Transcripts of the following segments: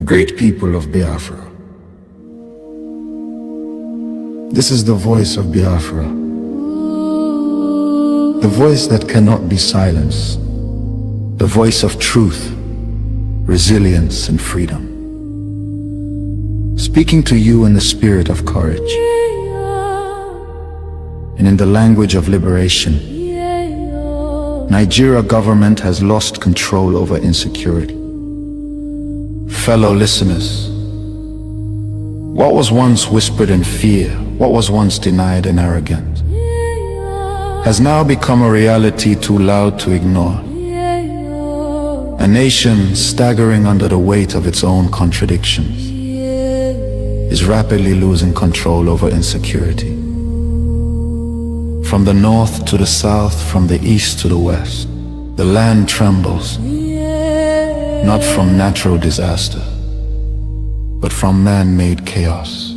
Great people of Biafra. This is the voice of Biafra. The voice that cannot be silenced. The voice of truth, resilience, and freedom. Speaking to you in the spirit of courage and in the language of liberation. Nigeria government has lost control over insecurity. Fellow listeners, what was once whispered in fear, what was once denied in arrogance, has now become a reality too loud to ignore. A nation staggering under the weight of its own contradictions is rapidly losing control over insecurity. From the north to the south, from the east to the west, the land trembles, not from natural disaster, but from man-made chaos.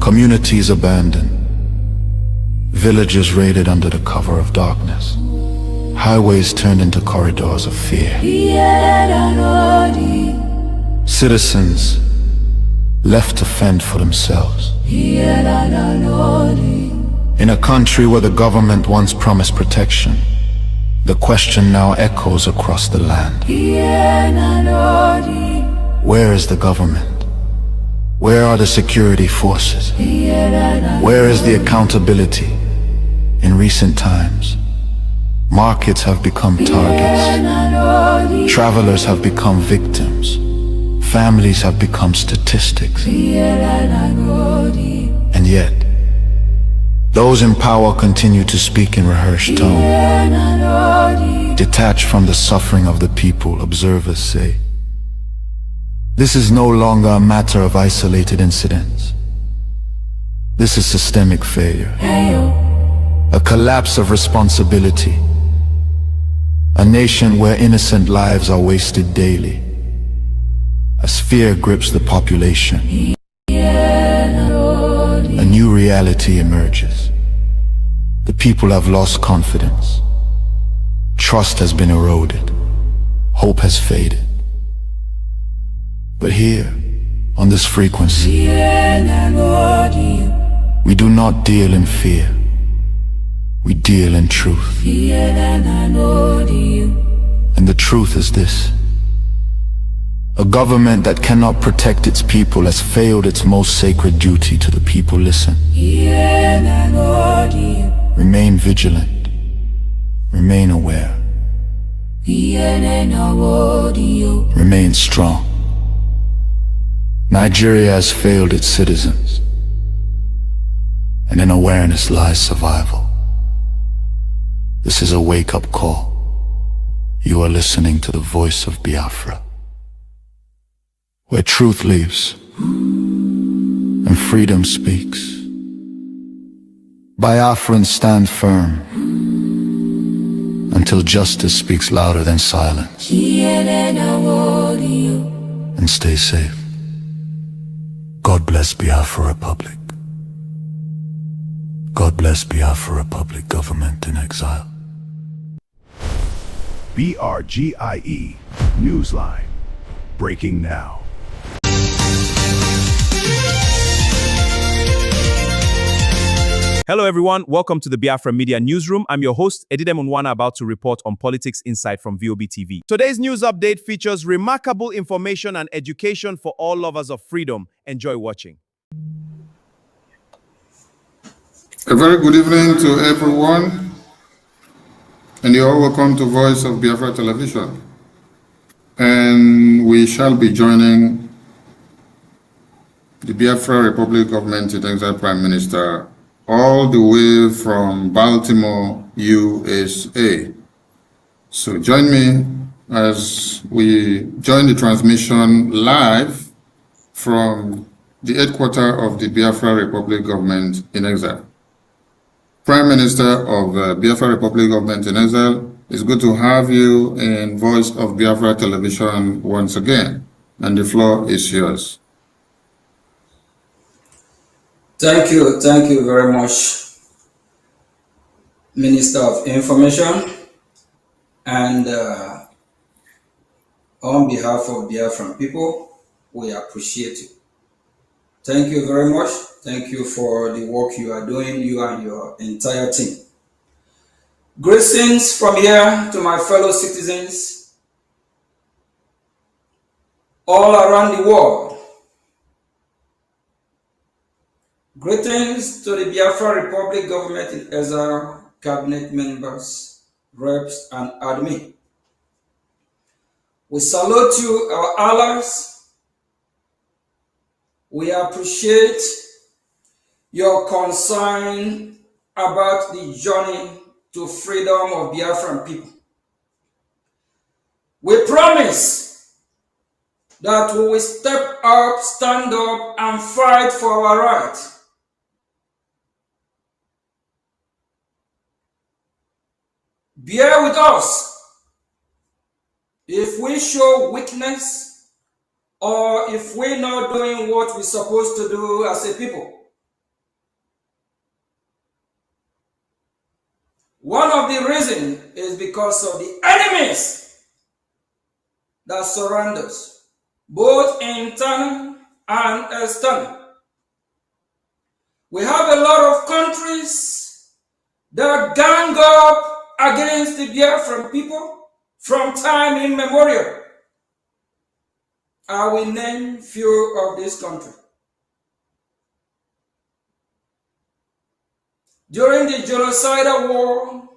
Communities abandoned, villages raided under the cover of darkness, highways turned into corridors of fear. Citizens left to fend for themselves. In a country where the government once promised protection, the question now echoes across the land. Where is the government? Where are the security forces? Where is the accountability? In recent times, markets have become targets. Travelers have become victims. Families have become statistics. And yet, those in power continue to speak in rehearsed tone. Detached from the suffering of the people, observers say, this is no longer a matter of isolated incidents. This is systemic failure. A collapse of responsibility. A nation where innocent lives are wasted daily. As fear grips the population, a new reality emerges. The people have lost confidence. Trust has been eroded. Hope has faded. But here, on this frequency, we do not deal in fear. We deal in truth. And the truth is this. A government that cannot protect its people has failed its most sacred duty to the people. Listen. Remain vigilant. Remain aware. Remain strong. Nigeria has failed its citizens, and in awareness lies survival. This is a wake-up call. You are listening to the voice of Biafra, where truth lives and freedom speaks. Biafrans stand firm until justice speaks louder than silence. And stay safe. God bless Biafra Republic. God bless Biafra Republic, government in exile. BRGIE Newsline. Breaking now. Hello everyone, welcome to the Biafra Media Newsroom. I'm your host, Edidem Unwana, about to report on Politics Insight from Vobtv. Today's news update features remarkable information and education for all lovers of freedom. Enjoy watching. A very good evening to everyone, and you're all welcome to Voice of Biafra Television. And we shall be joining the Biafra Republic Government in Exile Prime Minister all the way from Baltimore, USA. So join me as we join the transmission live from the headquarters of the Biafra Republic Government in Exile. Prime Minister of Biafra Republic Government in Exile, it's good to have you in Voice of Biafra Television once again, and the floor is yours. Thank you very much, Minister of Information, and On behalf of Biafran people, we appreciate you. Thank you very much. Thank you for the work you are doing, you and your entire team. Greetings from here to my fellow citizens all around the world. Greetings to the Biafra Republic government in exile, cabinet members, reps, and admin. We salute you, our allies. We appreciate your concern about the journey to freedom of Biafran people. We promise that we will step up, stand up, and fight for our right. Bear with us if we show weakness or if we're not doing what we're supposed to do as a people. One of the reasons is because of the enemies that surround us, both internal and external. We have a lot of countries that gang up against the Biafran people from time immemorial. I will name few of this country. During the genocidal war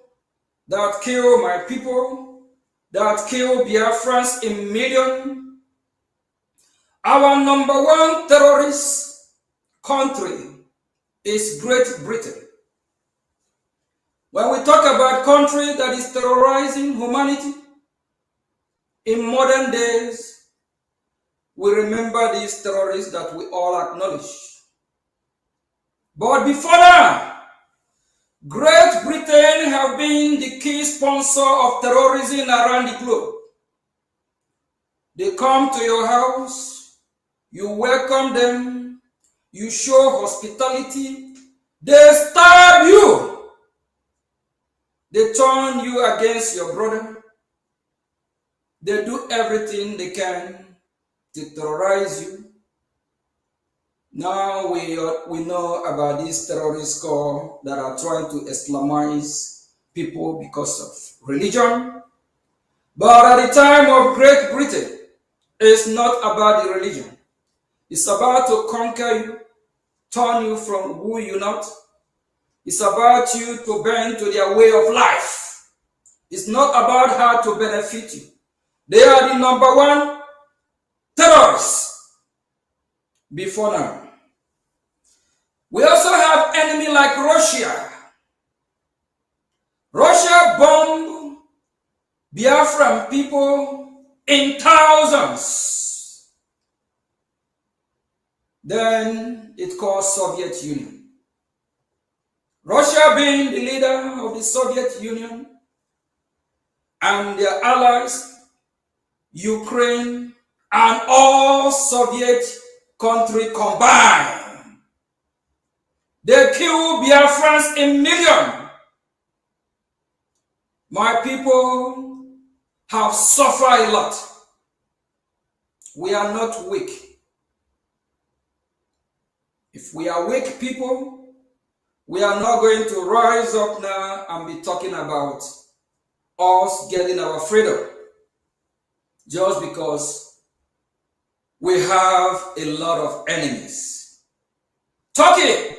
that killed my people, that killed Biafrans in millions, our number one terrorist country is Great Britain. When we talk about country that is terrorizing humanity, in modern days, we remember these terrorists that we all acknowledge. But before now, Great Britain have been the key sponsor of terrorism around the globe. They come to your house, you welcome them, you show hospitality, they stab you. They turn you against your brother. They do everything they can to terrorize you. Now we know about these terrorist corps that are trying to Islamize people because of religion. But at the time of Great Britain, it's not about the religion. It's about to conquer you, turn you from who you're not. It's about you to bend to their way of life. It's not about how to benefit you. They are the number one terrorists before now. We also have enemy like Russia. Russia bombed Biafran people in thousands. Then it caused Soviet Union. Russia being the leader of the Soviet Union and their allies, Ukraine and all Soviet countries combined, they killed Biafrans in millions. My people have suffered a lot. We are not weak. If we are weak people, we are not going to rise up now and be talking about us getting our freedom just because we have a lot of enemies. Turkey,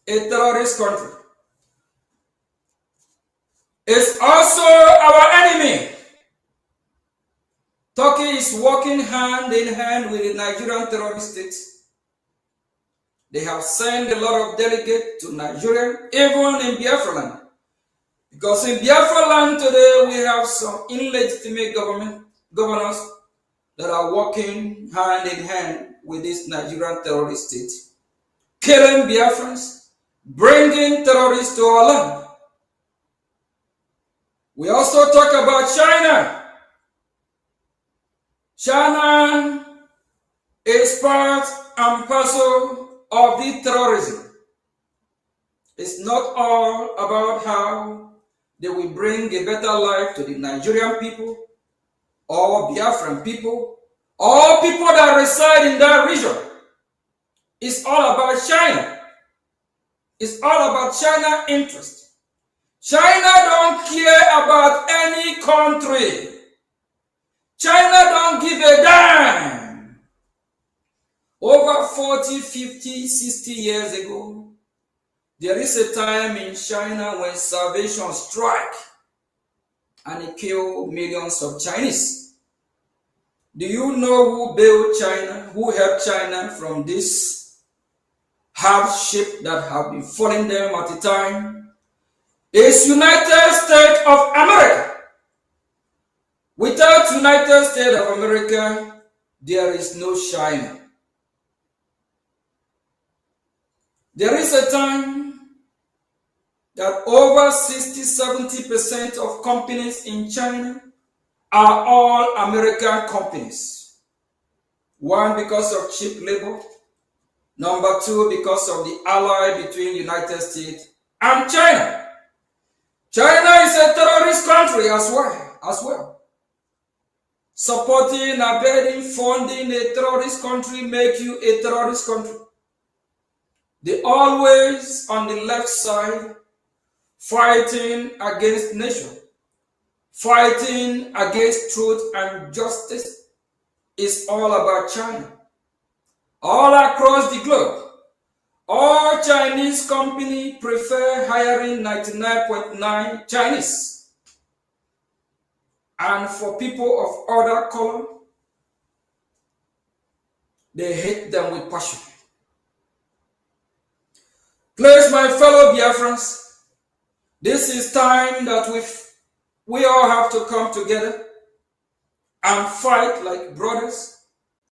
a terrorist country, is also our enemy. Turkey is working hand in hand with the Nigerian terrorist states. They have sent a lot of delegates to Nigeria, even in Biafra land. Because in Biafra land today, we have some illegitimate governors that are working hand in hand with this Nigerian terrorist state, killing Biafrans, bringing terrorists to our land. We also talk about China. China is part and parcel of the terrorism. It's not all about how they will bring a better life to the Nigerian people or Biafran people, or people that reside in that region. It's all about China. It's all about China interest. China don't care about any country. China don't give a damn. Over 40, 50, 60 years ago, there is a time in China when starvation struck and it killed millions of Chinese. Do you know who built China, who helped China from this hardship that have been falling them at the time? It's United States of America. Without United States of America, there is no China. There is a time that over 60-70% of companies in China are all American companies. One, because of cheap labor. Number two, because of the ally between United States and China. China is a terrorist country as well. Supporting, abetting, funding a terrorist country make you a terrorist country. They always on the left side fighting against nation, fighting against truth and justice. Is all about China. All across the globe, all Chinese companies prefer hiring 99.9 Chinese. And for people of other color, they hate them with passion. Please, my fellow Biafrans, this is time that we all have to come together and fight like brothers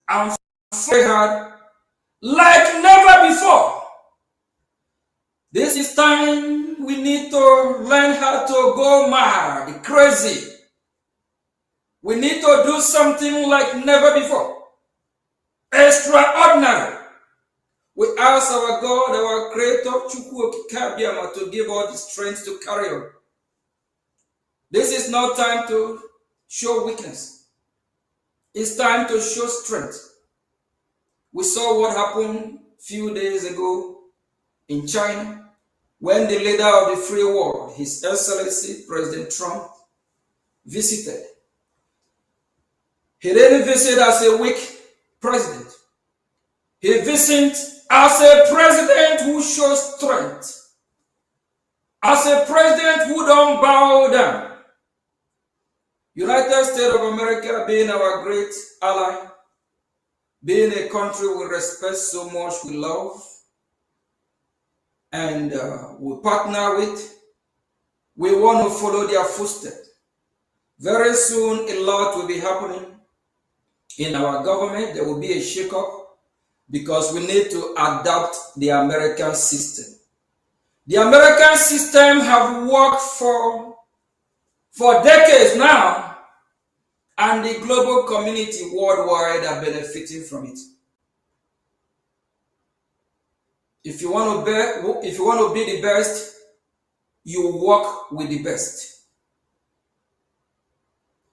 and fight hard like never before. This is time we need to learn how to go mad, crazy. We need to do something like never before. Extraordinary. We ask our God, our Creator, Chukwu Okike, to give us the strength to carry on. This is not time to show weakness. It's time to show strength. We saw what happened a few days ago in China when the leader of the free world, His Excellency President Trump, visited. He didn't visit as a weak president. He visited as a president who shows strength. As a president who don't bow down. United States of America being our great ally, being a country we respect so much, we love, and we partner with, we want to follow their footsteps. Very soon a lot will be happening in our government. There will be a shake-up because we need to adapt the American system. The American system have worked for decades now, and the global community worldwide are benefiting from it. If you want to be the best, you work with the best.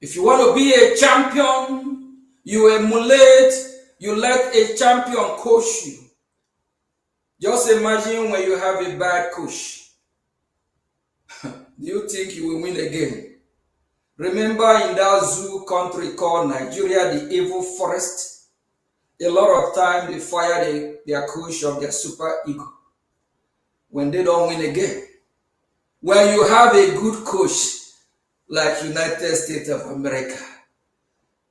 If you want to be a champion, you emulate, you let a champion coach you. Just imagine when you have a bad coach. Do you think you will win again? Remember in that zoo country called Nigeria, the evil forest, a lot of time they fire their coach of their super ego when they don't win again. When you have a good coach like United States of America,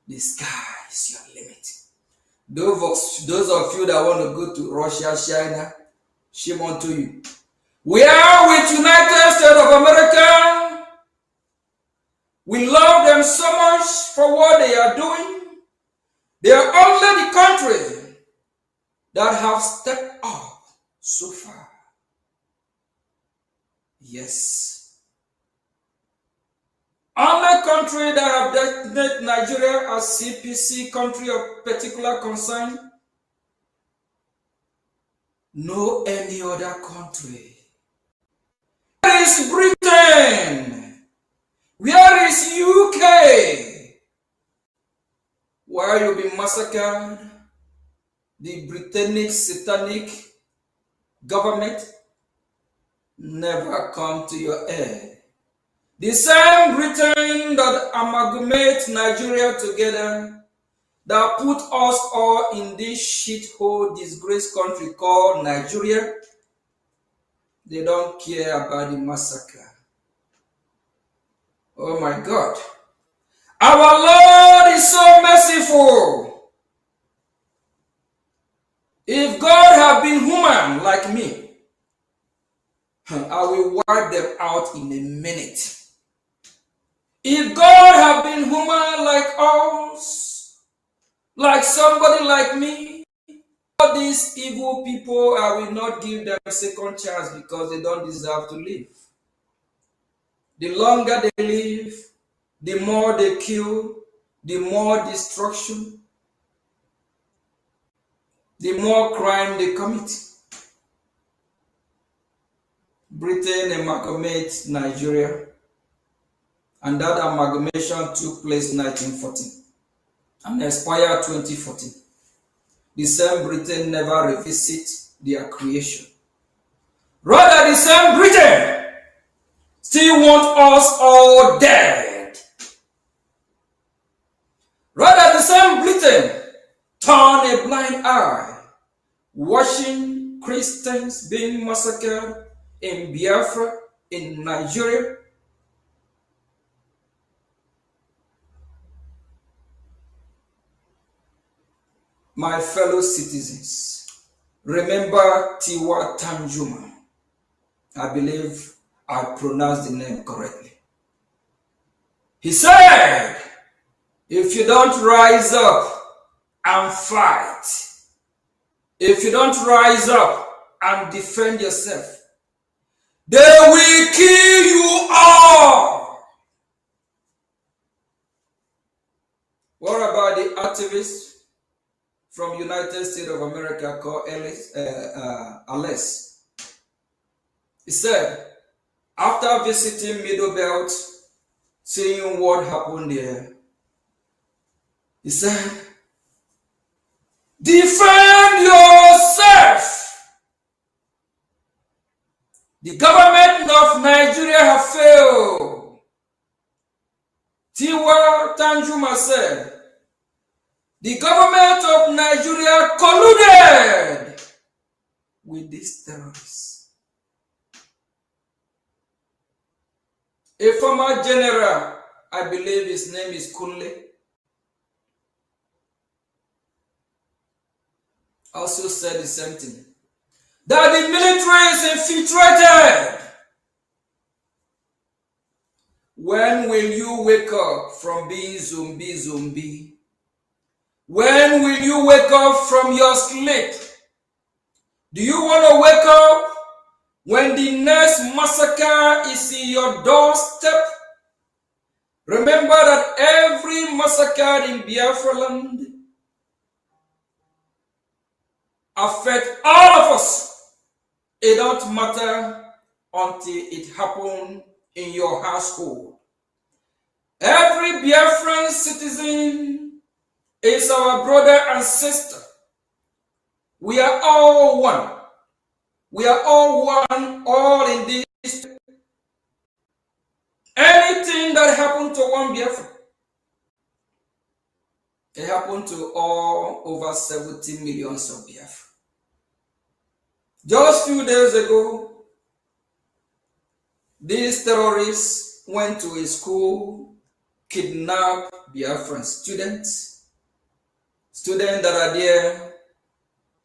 the sky is your limit. Those of you that want to go to Russia, China, shame on to you. We are with United States of America. We love them so much for what they are doing. They are only the country that have stepped up so far. Yes. Only country that have designated Nigeria as CPC, country of particular concern. No any other country. Where is Britain? Where is UK? where you'll be massacred, the Britannic satanic government never come to your aid. The same Britain that amalgamate Nigeria together, that put us all in this shithole, disgraced country called Nigeria, they don't care about the massacre. Oh my God. Our Lord is so merciful. If God had been human like me, I will wipe them out in a minute. If God had been human like us, like somebody like me, all these evil people, I will not give them a second chance because they don't deserve to live. The longer they live, the more they kill, the more destruction, the more crime they commit. Britain amalgamates Nigeria, and that amalgamation took place in 1914 and expired 2014. The same Britain never revisit their creation. Rather, the same Britain still want us all dead. Rather, the same Britain turn a blind eye, watching Christians being massacred in Biafra, in Nigeria. My fellow citizens, remember Tiwa Tanjuma. I believe I pronounced the name correctly. He said, if you don't rise up and fight, if you don't rise up and defend yourself, they will kill you all. What about the activists from United States of America called Alice? He said, after visiting Middle Belt, seeing what happened there, he said, defend yourself. The government of Nigeria have failed. Tiwa Tanjuma said, the government of Nigeria colluded with these terrorists. A former general, I believe his name is Kunle, also said the same thing. That the military is infiltrated. When will you wake up from being zombie? When will you wake up from your sleep? Do you want to wake up when the next massacre is in your doorstep? Remember that every massacre in Biafra land affects all of us. It don't matter until it happens in your household. Every Biafran citizen is our brother and sister. We are all one. We are all one, all in this. Anything that happened to one Biafra, it happened to all over 70 millions of Biafra. Just a few days ago, these terrorists went to a school, kidnapped Biafran students that are there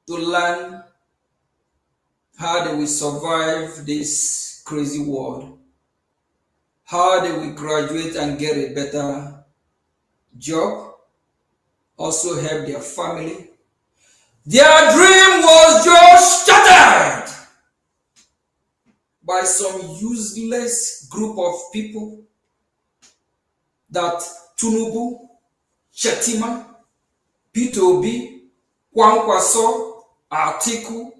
to learn how they will survive this crazy world, how they will graduate and get a better job, also help their family. Their dream was just shattered by some useless group of people that Tinubu, Shetima, P2B, Kwankwaso, Atiku,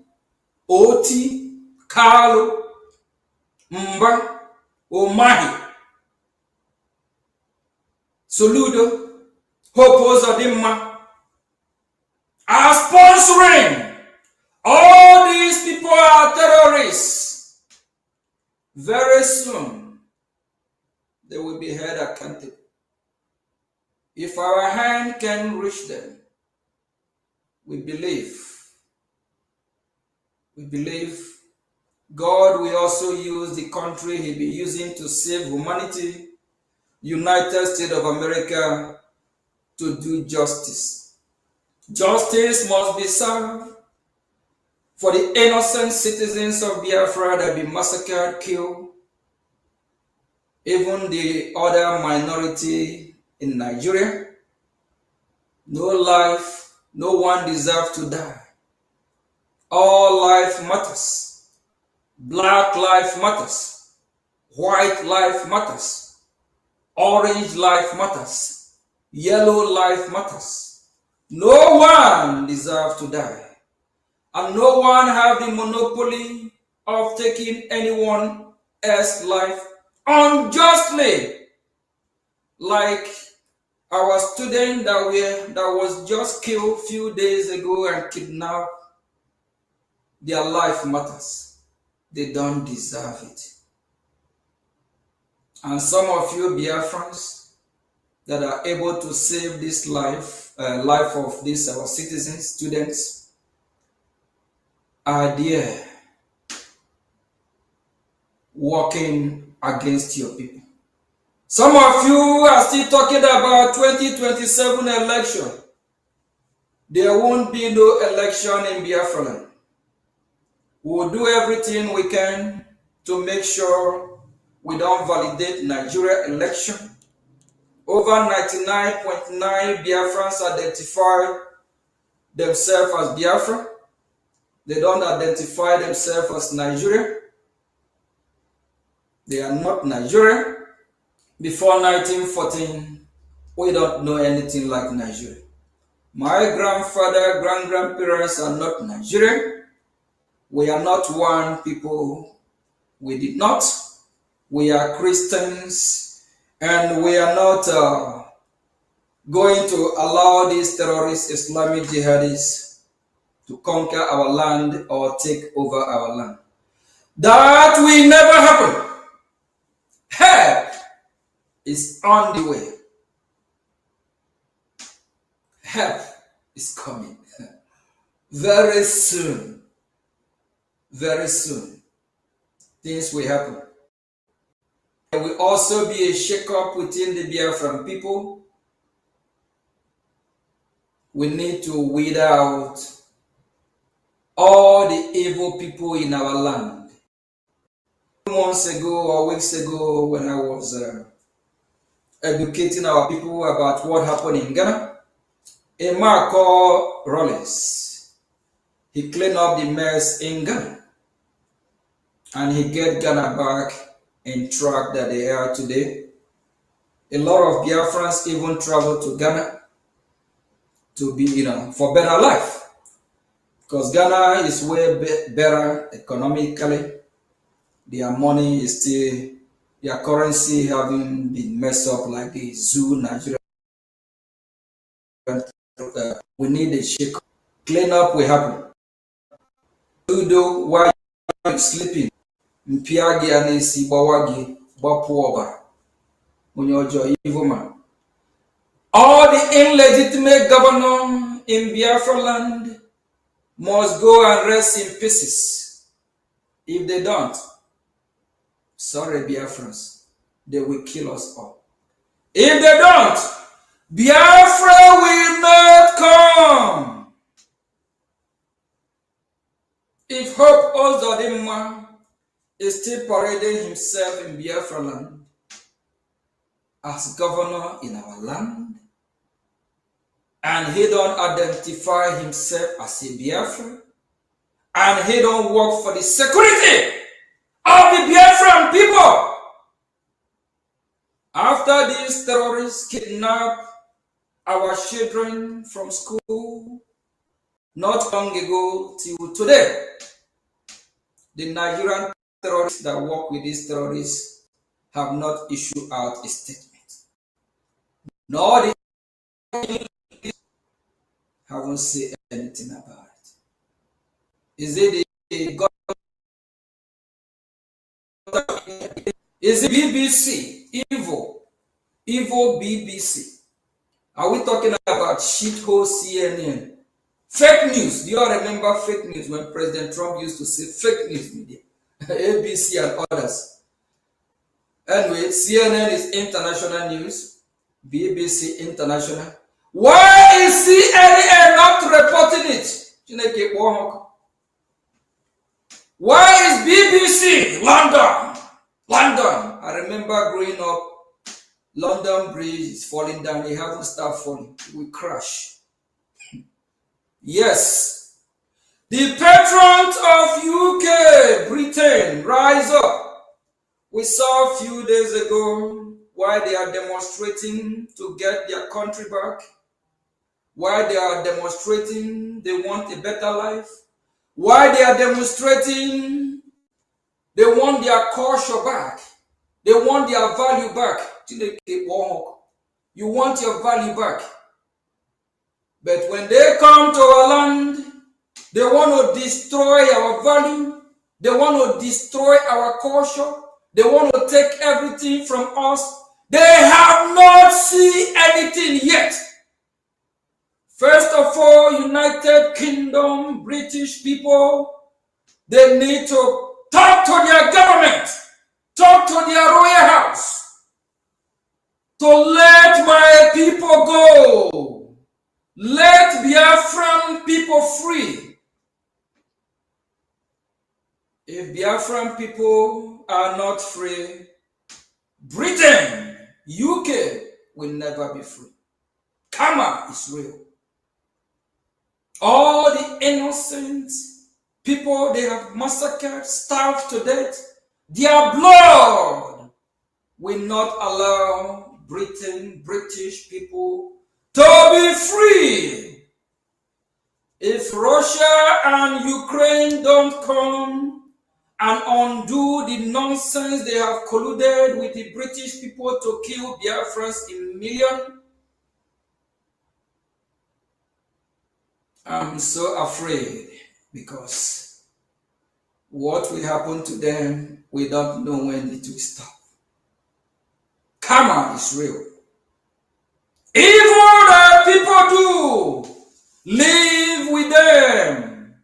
Oti, Kalu, Mba, Omahi, Soludo, Hope Uzodimma, are sponsoring. All these people are terrorists. Very soon, they will be held accountable. If our hand can reach them, we believe God will also use the country He'll be using to save humanity, United States of America, to do justice. Justice must be served for the innocent citizens of Biafra that have been massacred, killed, even the other minority in Nigeria. No life, no one deserves to die. All life matters. Black life matters. White life matters. Orange life matters. Yellow life matters. No one deserves to die. And no one has the monopoly of taking anyone else's life unjustly. Like our student that was just killed a few days ago and kidnapped. Their life matters. They don't deserve it. And some of you Biafrans that are able to save this life of these our citizens, students, are there working against your people. Some of you are still talking about 2027 election. There won't be no election in Biafra land. We'll do everything we can to make sure we don't validate Nigeria election. Over 99.9 Biafrans identify themselves as Biafra. They don't identify themselves as Nigeria. They are not Nigerian. Before 1914, we don't know anything like Nigeria. My grandfather, grandparents are not Nigerian. We are not one people. We did not. We are Christians, and we are not going to allow these terrorist Islamic jihadists to conquer our land or take over our land. That will never happen. Help is on the way. Help is coming. Very soon. Very soon. Things will happen. There will also be a shake-up within the Biafran people. We need to weed out all the evil people in our land. Months ago or weeks ago, when I was educating our people about what happened in Ghana, a man called Rollins, he cleaned up the mess in Ghana, and he get Ghana back in track that they are today. A lot of Biafrans even travel to Ghana to be, for better life, because Ghana is way better economically. Their money is still, their currency having been messed up like the zoo Nigeria. We need a shake. Clean up will happen. While you're sleeping, Mpiagi anesi bawagi bapuoba. Evil man. All the illegitimate governor in Biafra land must go and rest in pieces. If they don't, sorry Biafrans, they will kill us all. If they don't, Biafra will not come. If Hope Ozodinma is still parading himself in Biafra land as governor in our land, and he don't identify himself as a Biafra, and he don't work for the security of the Biafran people, after these terrorists kidnap our children from school not long ago till today, the Nigerian terrorists that work with these terrorists have not issued out a statement. Nor the haven't said anything about it. Is it the government? Is it BBC? Evil BBC? Are we talking about shithole CNN? Fake news. Do you all remember fake news when President Trump used to say fake news media? ABC and others. Anyway, CNN is international news. BBC international. Why is CNN not reporting it? Why is BBC London? I remember growing up, London Bridge is falling down. They haven't started falling. It will crash. Yes. The patrons of UK, Britain, rise up. We saw a few days ago why they are demonstrating to get their country back. Why they are demonstrating they want a better life. Why they are demonstrating they want their culture back. They want their value back. You want your value back. But when they come to our land, they want to destroy our value. They want to destroy our culture. They want to take everything from us. They have not seen anything yet. First of all, United Kingdom, British people, they need to talk to their government, talk to their royal house, to let my people go. Let Biafran people free. If Biafran people are not free, Britain, UK will never be free. Karma is real. All the innocent people they have massacred, starved to death, their blood will not allow British people to be free. If Russia and Ukraine don't come and undo the nonsense they have colluded with the British people to kill Biafrans in millions, I'm so afraid because what will happen to them, we don't know when it will stop. Karma is real. Evil that people do, live with them.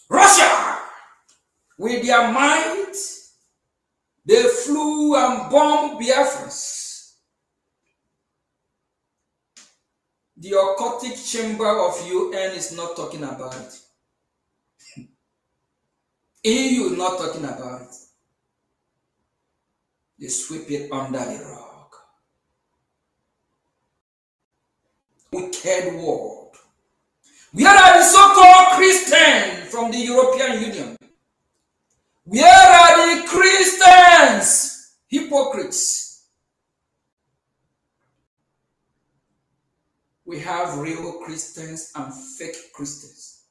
Russia, with their might, they flew and bombed Biafrans. The occultic chamber of UN is not talking about it. EU is not talking about it. They sweep it under the rug. Wicked world. Where are the so-called Christians from the European Union? Where are the Christians? Hypocrites. We have real Christians and fake Christians.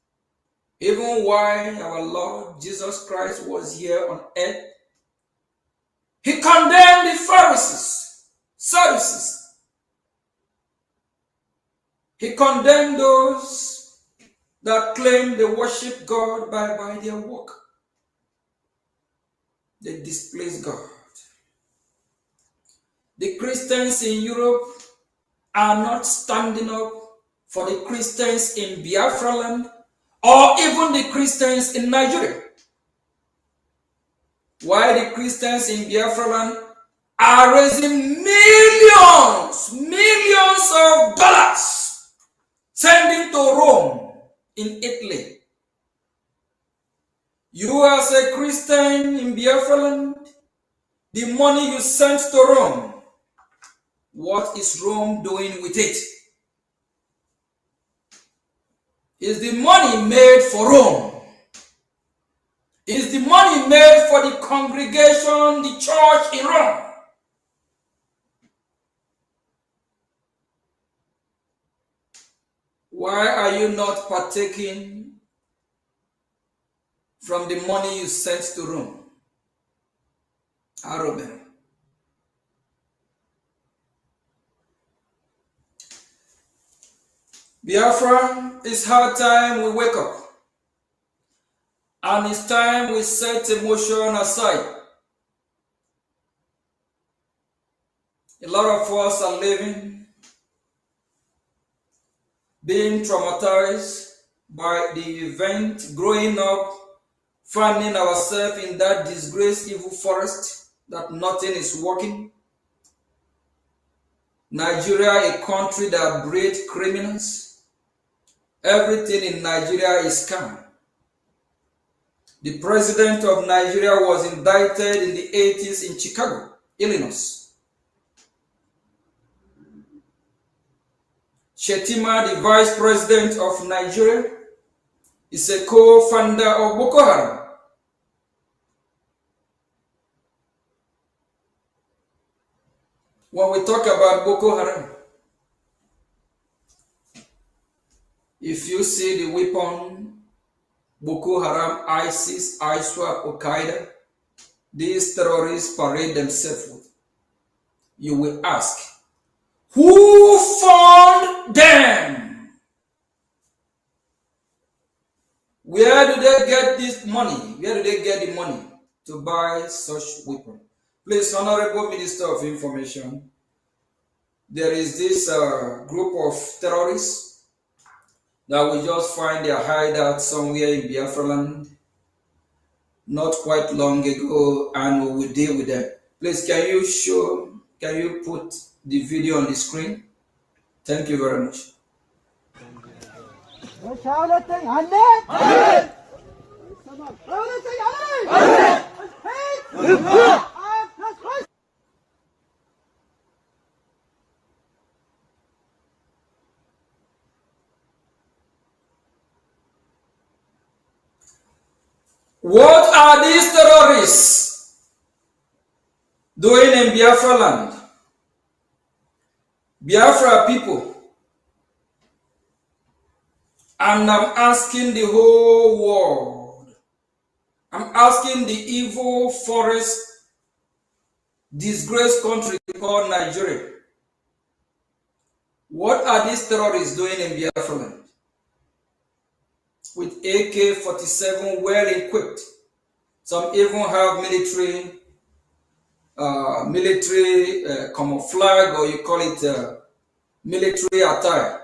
Even while our Lord Jesus Christ was here on earth, he condemned the Pharisees, Sadducees. He condemned those that claim they worship God by their work. They displace God. The Christians in Europe are not standing up for the Christians in Biafra land or even the Christians in Nigeria. Why the Christians in Biafra land are raising millions of dollars, sending to Rome in Italy. You as a Christian in Biafra land, the money you sent to Rome, what is Rome doing with it? Is the money made for Rome? Is the money made for the congregation, the church in Rome? Why are you not partaking from the money you sent to Rome? Arrogant. Biafra, it's high time we wake up. And it's time we set emotion aside. A lot of us are living, being traumatized by the event, growing up, finding ourselves in that disgraced evil forest that nothing is working. Nigeria, a country that breeds criminals. Everything in Nigeria is scam. The president of Nigeria was indicted in the 80s in Chicago, Illinois. Shetima, the vice president of Nigeria, is a co-founder of Boko Haram. When we talk about Boko Haram, if you see the weapon Boko Haram, ISIS, ISWAP, Al-Qaeda, these terrorists parade themselves with, you will ask, who fund them? Where do they get this money? Where do they get the money to buy such weapons? Please, Honorable Minister of Information, there is this group of terrorists that we just find their hideout somewhere in Biafra land not quite long ago, and we will deal with them. Please, can you put the video on the screen? Thank you very much. What are these terrorists doing in Biafra land? Biafra people, and I'm asking the whole world, I'm asking the evil forest, disgraced country called Nigeria, what are these terrorists doing in Biafra land? With AK-47 well equipped. Some even have military camouflage, or you call it military attire.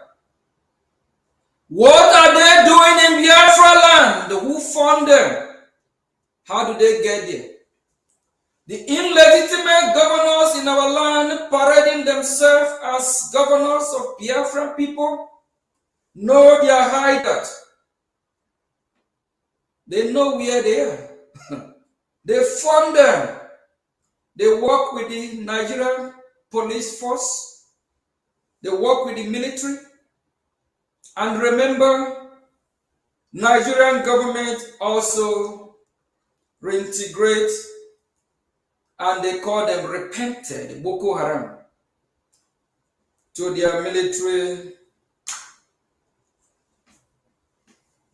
What are they doing in Biafra land? Who fund them? How do they get there? The illegitimate governors in our land parading themselves as governors of Biafran people know their hideout. They know where they are. They fund them. They work with the Nigerian police force. They work with the military. And remember, Nigerian government also reintegrate, and they call them repented Boko Haram to their military.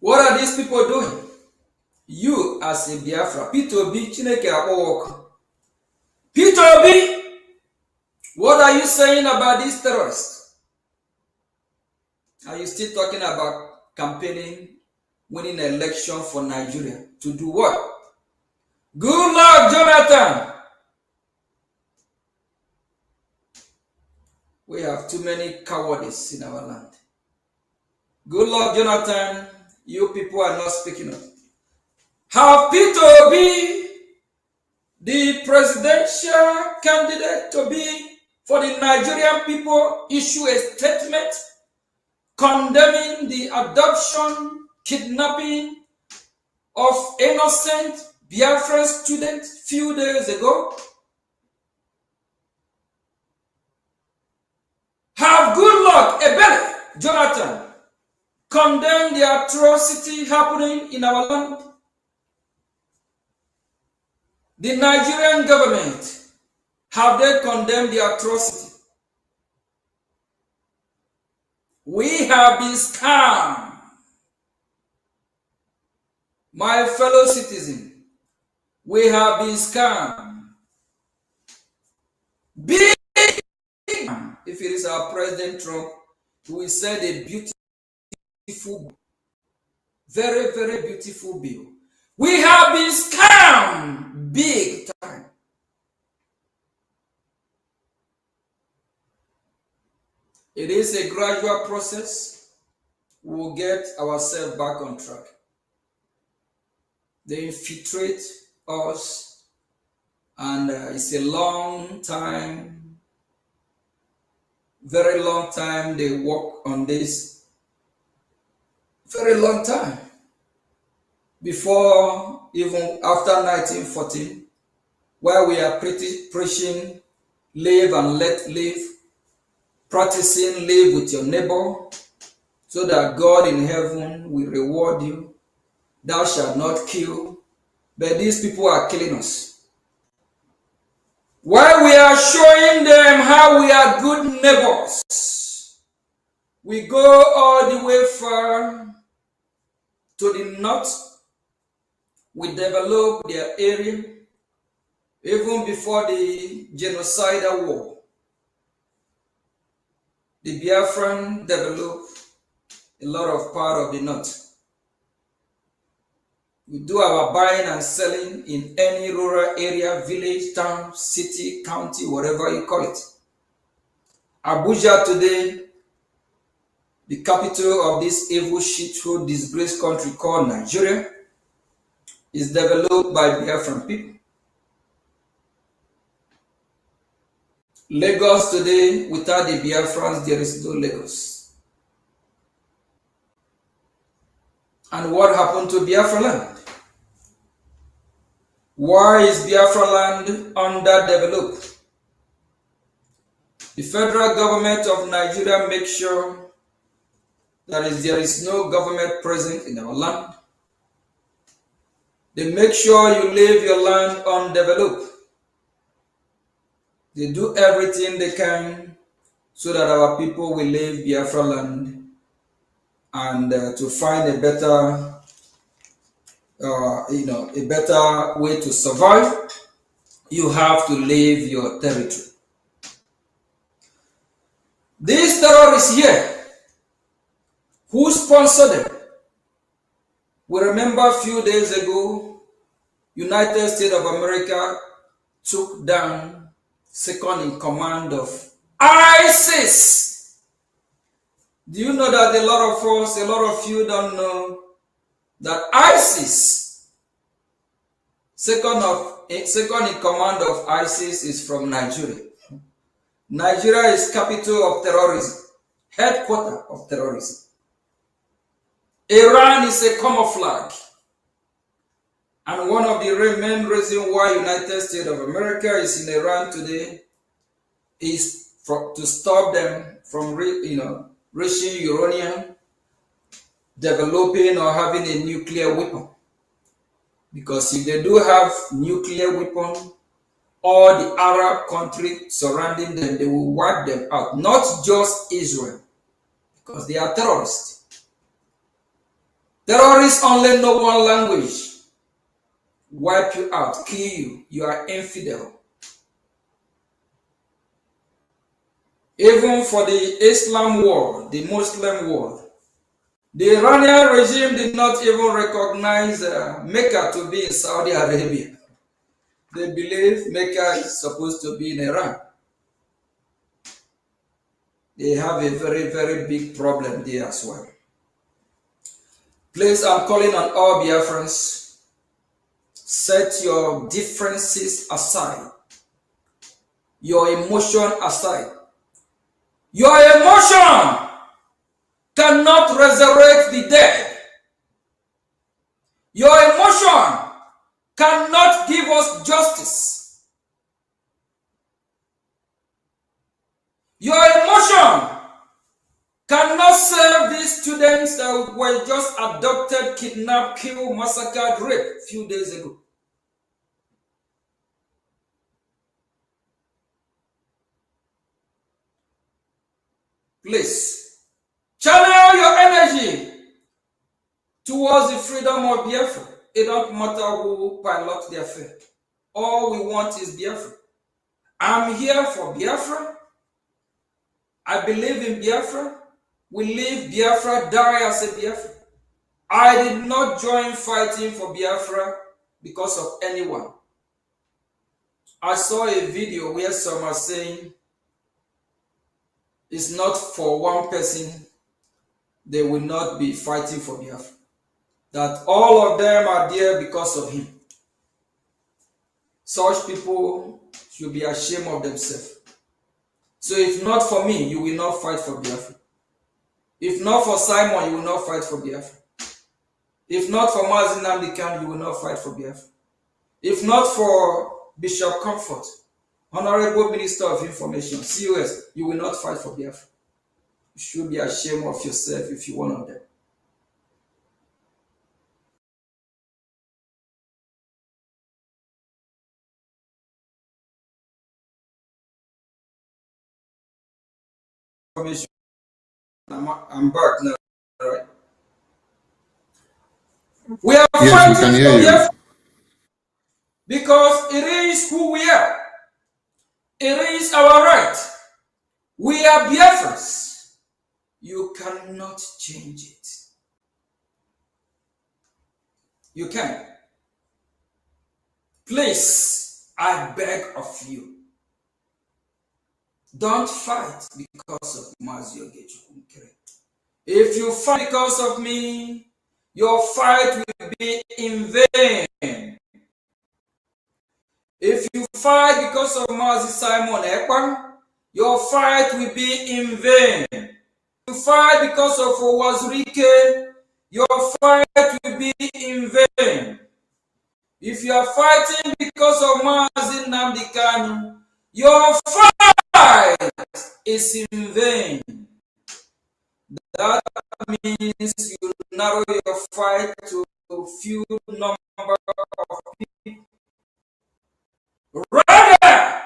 What are these people doing? You as a Biafra, Peter Obi, Chineke Abowok. Peter Obi, what are you saying about these terrorists? Are you still talking about campaigning, winning an election for Nigeria? To do what? Good luck, Jonathan. We have too many cowardice in our land. Good luck, Jonathan. You people are not speaking up. Have Peter Obi, the presidential candidate to be for the Nigerian people, issue a statement condemning the adoption, kidnapping of innocent Biafran students few days ago? Have good luck, Ebele, Jonathan, condemn the atrocity happening in our land? The Nigerian government, have they condemned the atrocity? We have been scammed. My fellow citizen, we have been scammed. Big. If it is our President Trump, he will say the beauty very, very beautiful bill. We have been scammed big time. It is a gradual process. We'll get ourselves back on track. They infiltrate us, and it's a long time, very long time they work on this, very long time. Before, even after 1914, where we are preaching live and let live, practicing live with your neighbor, so that God in heaven will reward you. Thou shalt not kill. But these people are killing us. While we are showing them how we are good neighbors, we go all the way far to the north. We develop their area even before the genocidal war. The Biafran developed a lot of part of the north. We do our buying and selling in any rural area, village, town, city, county, whatever you call it. Abuja today, the capital of this evil shithole disgraced country called Nigeria, is developed by Biafran people. Lagos today, without the Biafrans, there is no Lagos. And what happened to Biafra land? Why is Biafra land underdeveloped? The federal government of Nigeria makes sure that there is no government present in our land. They make sure you leave your land undeveloped. They do everything they can so that our people will leave Biafra land, and to find a better, a better way to survive, you have to leave your territory. These terrorists here, who sponsored them? We remember a few days ago, United States of America took down second in command of ISIS. Do you know that a lot of you don't know that ISIS, second in command of ISIS is from Nigeria. Nigeria is capital of terrorism, headquarters of terrorism. Iran is a camouflage. And one of the main reasons why United States of America is in Iran today is to stop them from reaching uranium, developing or having a nuclear weapon. Because if they do have nuclear weapon, all the Arab countries surrounding them, they will wipe them out. Not just Israel, because they are terrorists. Terrorists only know one language. Wipe you out, kill you. You are infidel. Even for the Islam world, the Muslim world, the Iranian regime did not even recognize Mecca to be in Saudi Arabia. They believe Mecca is supposed to be in Iran. They have a very, very big problem there as well. Please, I'm calling on all Biafrans. Set your differences aside, your emotion aside. Your emotion cannot resurrect the dead. Your emotion cannot give us justice. Your emotion cannot save these students that were just abducted, kidnapped, killed, massacred, raped a few days ago. Please, channel your energy towards the freedom of Biafra. It don't matter who pilots the affair. All we want is Biafra. I'm here for Biafra. I believe in Biafra. We live Biafra, die as a Biafra. I did not join fighting for Biafra because of anyone. I saw a video where some are saying it's not for one person, they will not be fighting for Biafra. That all of them are there because of him. Such people should be ashamed of themselves. So if not for me, you will not fight for Biafra. If not for Simon, you will not fight for Biafra. If not for Mazi Nnamdi Kanu, you will not fight for Biafra. If not for Bishop Comfort, Honorable Minister of Information, COS, you will not fight for Biafra. You should be ashamed of yourself if you're one of them. I'm back now, right? We are fighting for Biafra because it is who we are. It is our right. We are Biafrans. You cannot change it. You can. Please, I beg of you, don't fight because of Mazi Nkere. If you fight because of me, your fight will be in vain. If you fight because of Mazi Simon Ekpan, your fight will be in vain. If you fight because of Owazurike, your fight will be in vain. If you are fighting because of Mazi Nnamdi Kanu, your fight is in vain. That means you narrow your fight to a few number of people. Rather,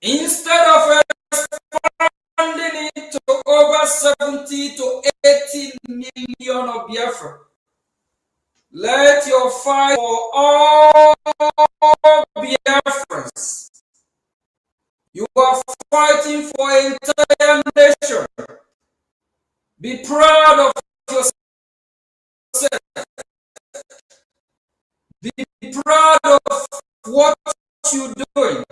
instead of expanding it to over 70 to 80 million of Biafra, let your fight for all Biafrans. You are fighting for an entire nation. Be proud of yourself. Be proud of what you're doing.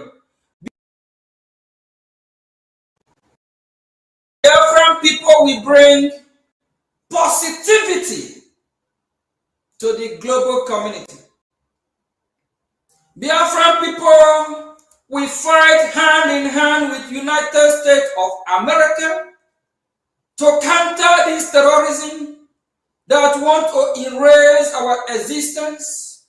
Biafran people will bring positivity to the global community. Biafran people will fight hand in hand with United States of America to counter this terrorism that want to erase our existence.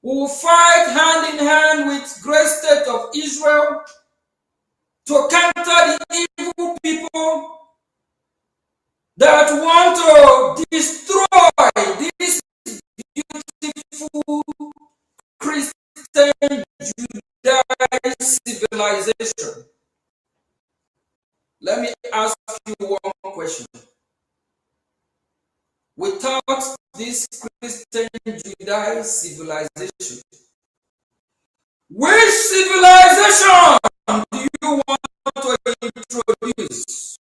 We will fight hand in hand with great state of Israel to counter the evil people that want to destroy this beautiful Christian Judaic civilization. Let me ask you one question. Without this Christian Judaic civilization, which civilization do you want to introduce?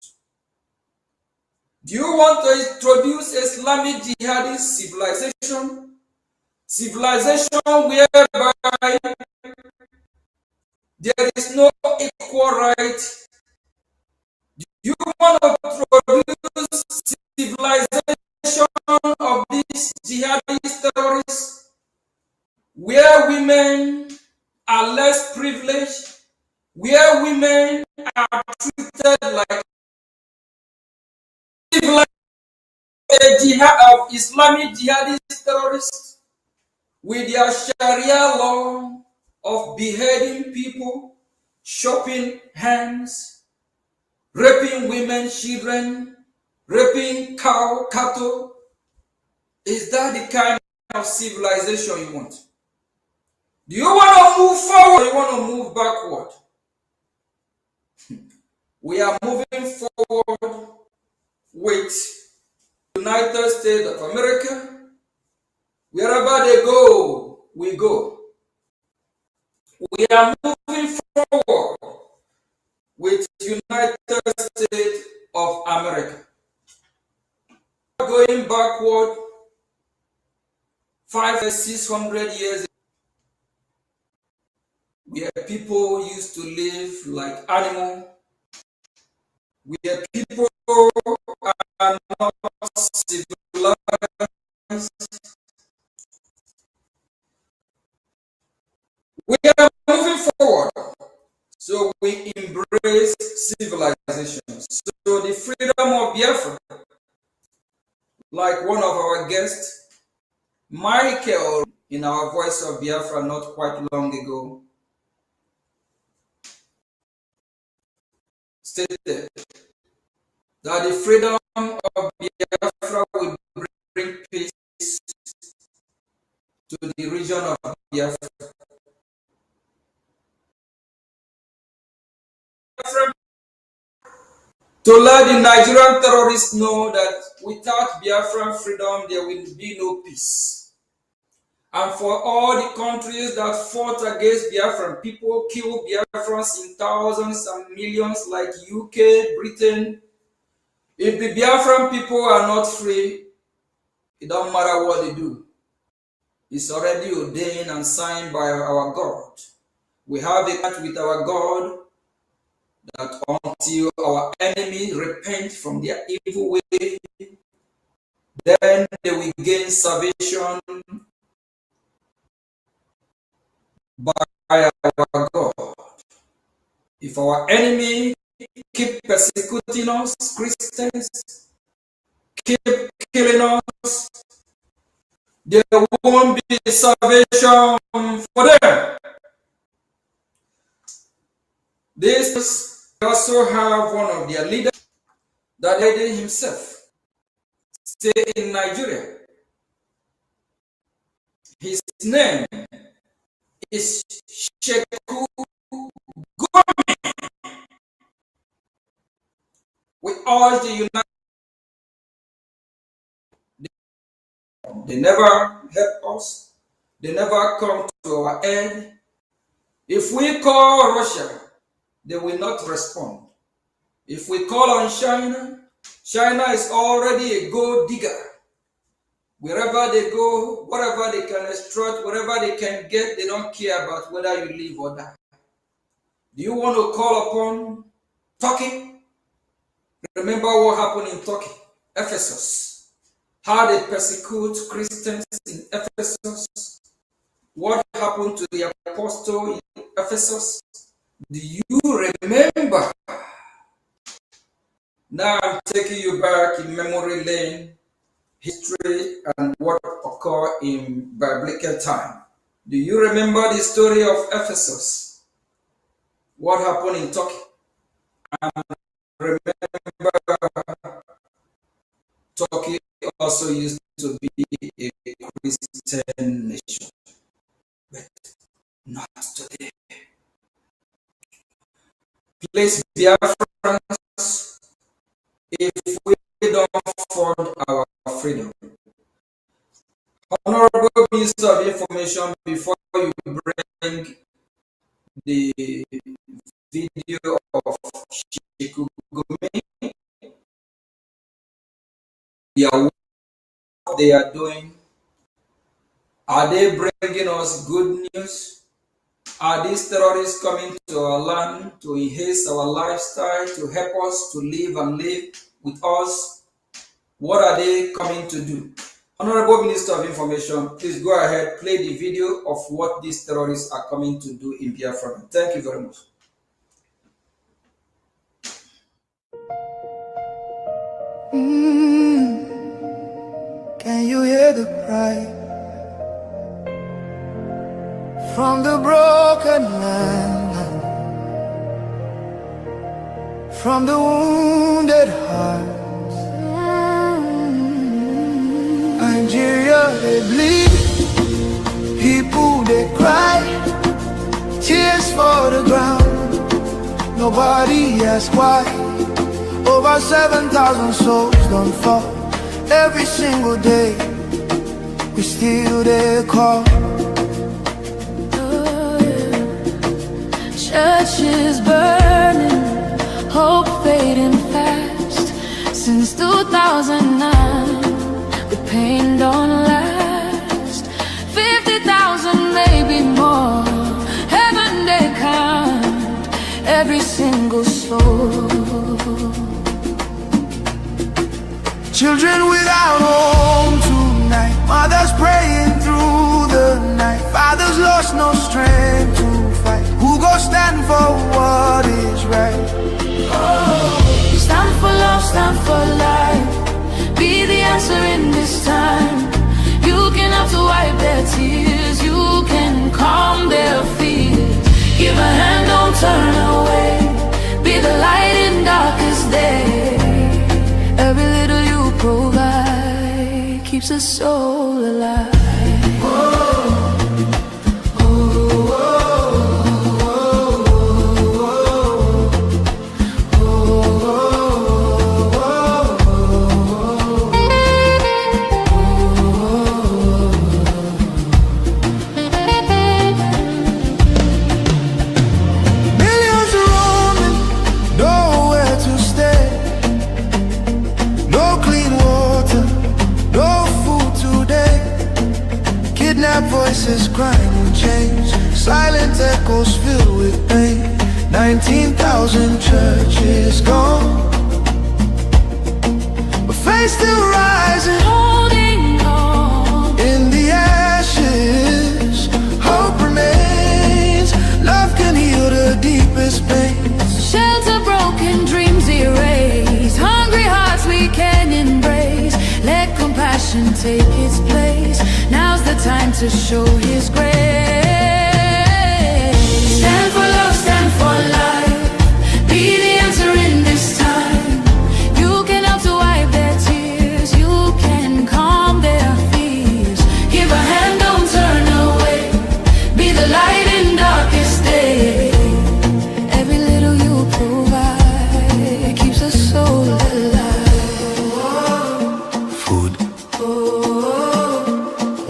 Do you want to introduce Islamic jihadist civilization? Civilization whereby there is no equal right? Do you want to introduce civilization of these jihadist terrorists where women are less privileged, where women are treated like a jihad of Islamic jihadist terrorists with their Sharia law of beheading people, chopping hands, raping women, children, raping cattle? Is that the kind of civilization you want? Do you want to move forward or you want to move backward? We are moving forward with United States of America. Wherever they go, we go. We are moving forward with United States of America. backward 500-600 years ago, where people used to live like animals, where people are not civilized. We are moving forward, so we embrace civilization. So the freedom of Biafra, like one of our guests, Michael, in our Voice of Biafra not quite long ago, stated that the freedom of Biafra will bring peace to the region of Biafra. To let the Nigerian terrorists know that without Biafran freedom, there will be no peace. And for all the countries that fought against Biafran, people killed Biafrans in thousands and millions like UK, Britain. If the Biafran people are not free, it don't matter what they do. It's already ordained and signed by our God. We have a pact with our God that until our enemy repent from their evil way, then they will gain salvation by our God. If our enemy keep persecuting us, Christians, keep killing us, there won't be salvation for them. This also have one of their leaders that lady himself stay in Nigeria. His name is Sheku Gomi. We urge the United States. They never help us. They never come to our aid. If we call Russia, they will not respond. If we call on China, China is already a gold digger. Wherever they go, whatever they can extract, whatever they can get, they don't care about whether you live or die. Do you want to call upon Turkey? Remember what happened in Turkey, Ephesus. How they persecute Christians in Ephesus. What happened to the apostle in Ephesus? Do you remember? Now I'm taking you back in memory lane, history, and what occurred in biblical time. Do you remember the story of Ephesus? What happened in Turkey? And remember, Turkey also used to be a Christian nation, but not today. Please, Biafrans, if we don't fund our freedom. Honorable Minister of Information, before you bring the video of Sheku Gomi, what they are doing, are they bringing us good news? Are these terrorists coming to our land to enhance our lifestyle, to help us to live and live with us? What are they coming to do? Honorable Minister of Information, please go ahead, play the video of what these terrorists are coming to do in Biafra. Thank you very much. Can you hear the cry from the broken land, from the wounded hearts? Nigeria, they bleed, people they cry, tears for the ground, nobody asks why. Over 7,000 souls don't fall every single day, we still they call. Churches burning, hope fading fast. Since 2009, every single soul. Children without home tonight, mothers praying through the night, fathers lost no strength to fight. Who go stand for what is right? Stand for love, stand for life. Be the answer in this time. You can have to wipe their tears, you can calm their fears. Give a hand, don't turn away. Be the light in darkest day. Every little you provide keeps a soul alive. Millions roaming, nowhere to stay. No clean water, no food today. Kidnapped voices crying in chains, silent echoes filled with pain. 19,000 churches gone, but faith still rising. Holding on. In the ashes, hope remains. Love can heal the deepest pains. Shelter broken, dreams erased. Hungry hearts we can embrace. Let compassion take its place. Now's the time to show His grace. Stand for love, stand for life. Be the answer in this time. You can help to wipe their tears. You can calm their fears. Give a hand, don't turn away. Be the light in darkest day. Every little you provide keeps a soul alive. Food,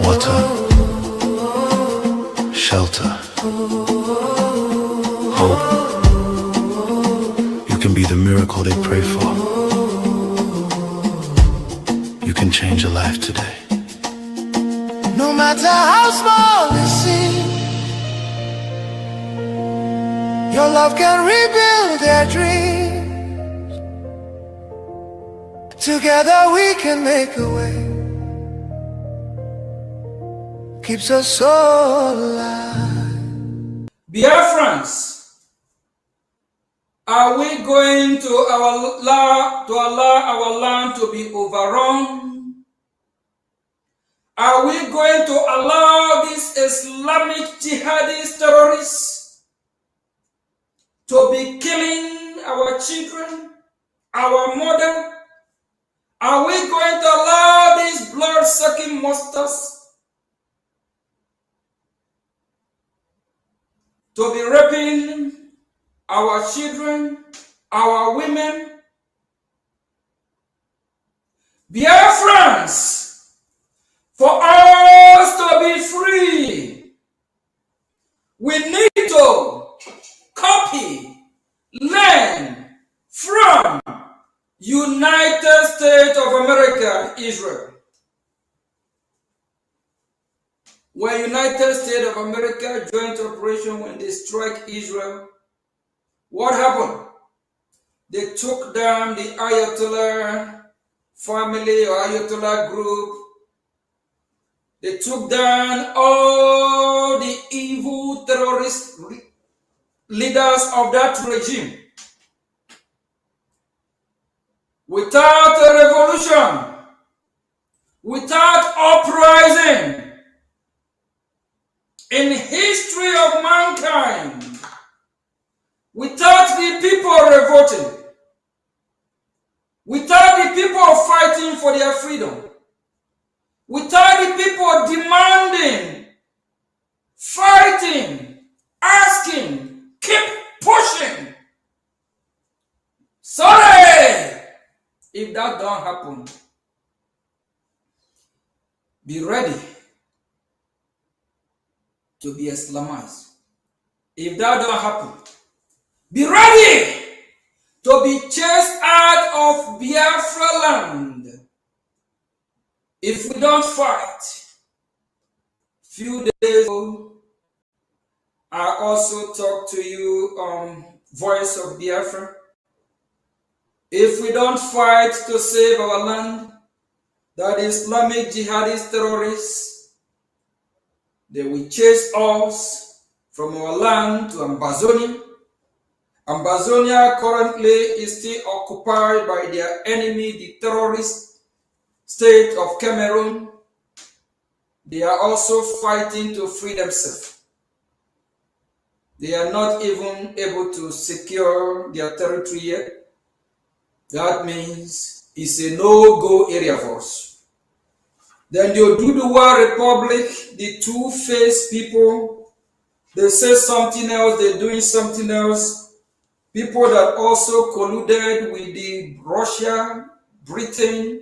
water, shelter, hope. You can be the miracle they pray for. You can change a life today. No matter how small it seems, your love can rebuild their dreams. Together we can make a way. Keeps us so alive. Biafrans, are we going to allow our land to be overrun? Are we going to allow these Islamic jihadist terrorists to be killing our children, our mother? Are we going to allow these blood-sucking monsters to be raping our children, our women? Biafrans, for us to be free, we need to copy, learn from United States of America, Israel. When United States of America joint operation, when they strike Israel, what happened? They took down the Ayatollah family or Ayatollah group. They took down all the evil terrorist leaders of that regime. Without a revolution, without uprising in history of mankind, without the people revolting, without the people fighting for their freedom, without the people demanding, fighting, asking, keep pushing. Sorry! If that don't happen, be ready to be Islamized. If that don't happen, be ready to be chased out of Biafra land. If we don't fight, few days ago, I also talked to you on voice of Biafra. If we don't fight to save our land, that Islamic jihadist terrorists, they will chase us from our land to Amazonia. Amazonia currently is still occupied by their enemy, the terrorist state of Cameroon. They are also fighting to free themselves. They are not even able to secure their territory yet. That means it's a no-go area for us. Then the Oduduwa Republic, the two-faced people, they say something else, they're doing something else. People that also colluded with the Russia, Britain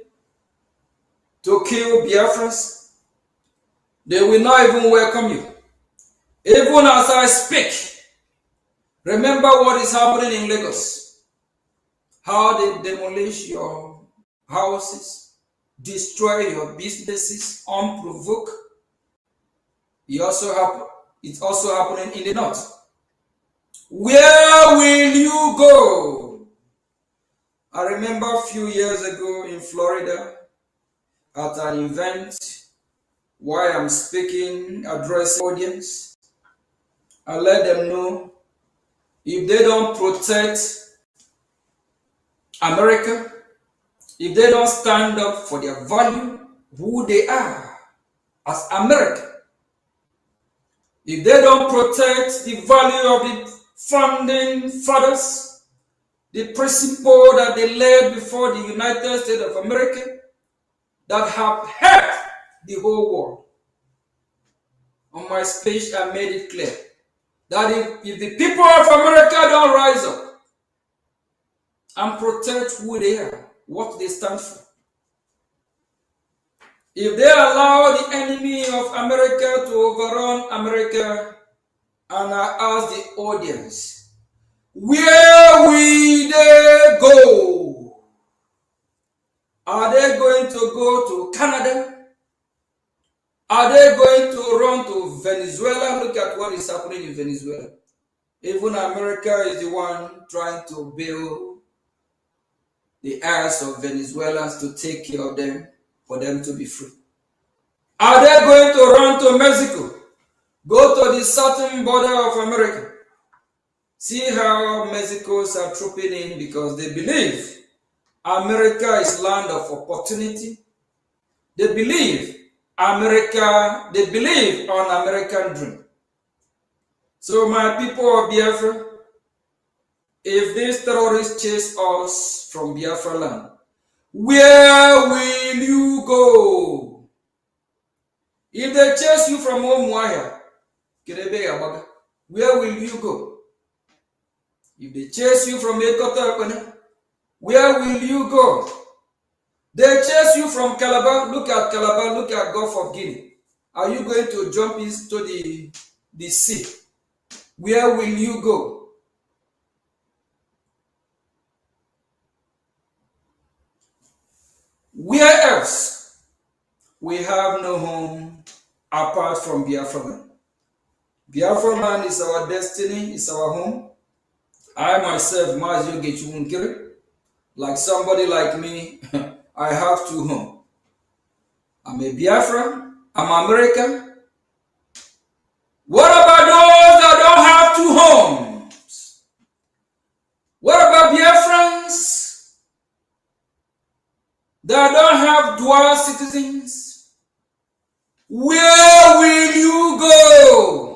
to kill Biafrans, they will not even welcome you. Even as I speak, remember what is happening in Lagos. How they demolish your houses, destroy your businesses unprovoked. It's also happening in the north. Where will you go? I remember a few years ago in Florida at an event while I'm speaking, addressing audience. I let them know if they don't protect America, if they don't stand up for their value, who they are as America, if they don't protect the value of the founding fathers, the principle that they laid before the United States of America that have helped the whole world. On my speech, I made it clear that if the people of America don't rise up and protect who they are, what they stand for, if they allow the enemy of America to overrun America, and I ask the audience, where will they go? Are they going to go to Canada? Are they going to run to Venezuela? Look at what is happening in Venezuela. Even America is the one trying to build the heirs of Venezuelans to take care of them, for them to be free. Are they going to run to Mexico? Go to the southern border of America. See how Mexicans are trooping in because they believe America is land of opportunity. They believe they believe on American dream. So my people of Biafra, if these terrorists chase us from Biafra land, where will you go? If they chase you from Omuahia, where will you go? If they chase you from Ekota, where will you go? They chase you from Calabar. Look at Calabar, look at Gulf of Guinea. Are you going to jump into the sea? Where will you go? Where else? We have no home apart from Biafra land. Biafra land is our destiny, is our home. I myself, PM Nkere, like somebody like me, I have two homes. I'm a Biafran, I'm American. What about those that don't have two homes? What about Biafrans that don't have dual citizens? Where will you go?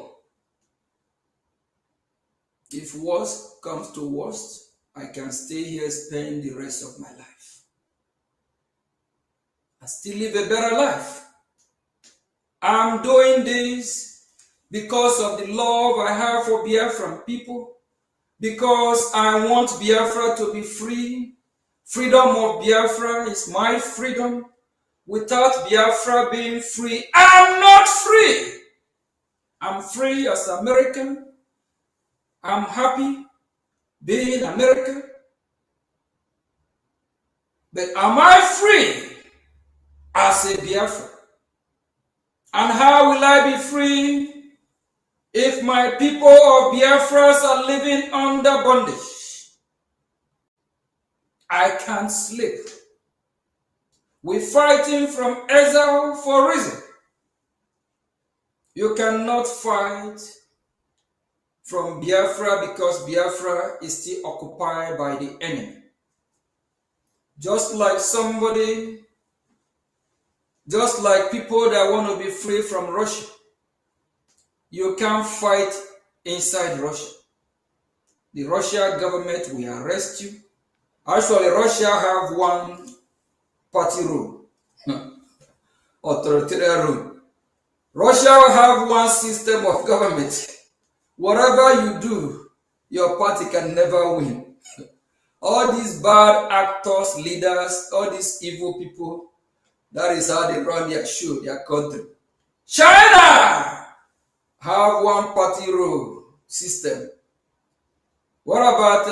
If worst comes to worst, I can stay here, spend the rest of my life. I still live a better life. I'm doing this because of the love I have for Biafran people, because I want Biafra to be free. Freedom of Biafra is my freedom. Without Biafra being free, I'm not free. I'm free as American. I'm happy being American. But am I free as a Biafra? And how will I be free? If my people of Biafra are living under bondage, I can't sleep. We're fighting from exile for reason. You cannot fight from Biafra because Biafra is still occupied by the enemy. Just like people that want to be free from Russia, you can't fight inside Russia. The Russian government will arrest you. Actually, Russia have one party rule, authoritarian rule. Russia have one system of government. Whatever you do, your party can never win. All these bad actors, leaders, all these evil people, that is how they run their show, their country. China have one party rule system. What about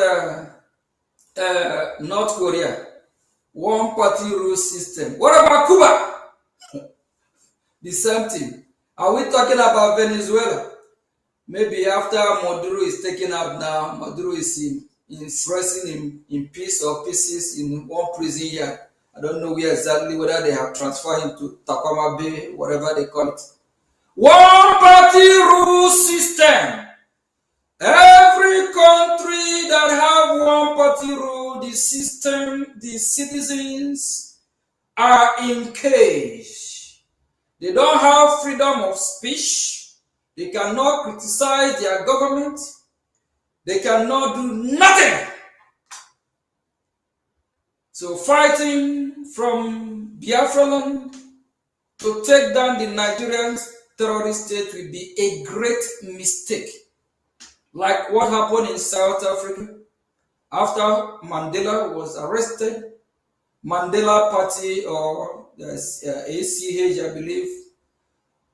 North Korea? One party rule system. What about Cuba? The same thing. Are we talking about Venezuela? Maybe after Maduro is taken out now, Maduro is resting in peace or pieces in one prison yard. I don't know where exactly, whether they have transferred him to Takoma Bay, whatever they call it. One party rule system. Every country that have one party rule, the system, the citizens are in cage. They don't have freedom of speech. They cannot criticize their government. They cannot do nothing. So fighting from Biafra land to take down the Nigerian terrorist state will be a great mistake. Like what happened in South Africa after Mandela was arrested. Mandela Party, or ACH, I believe.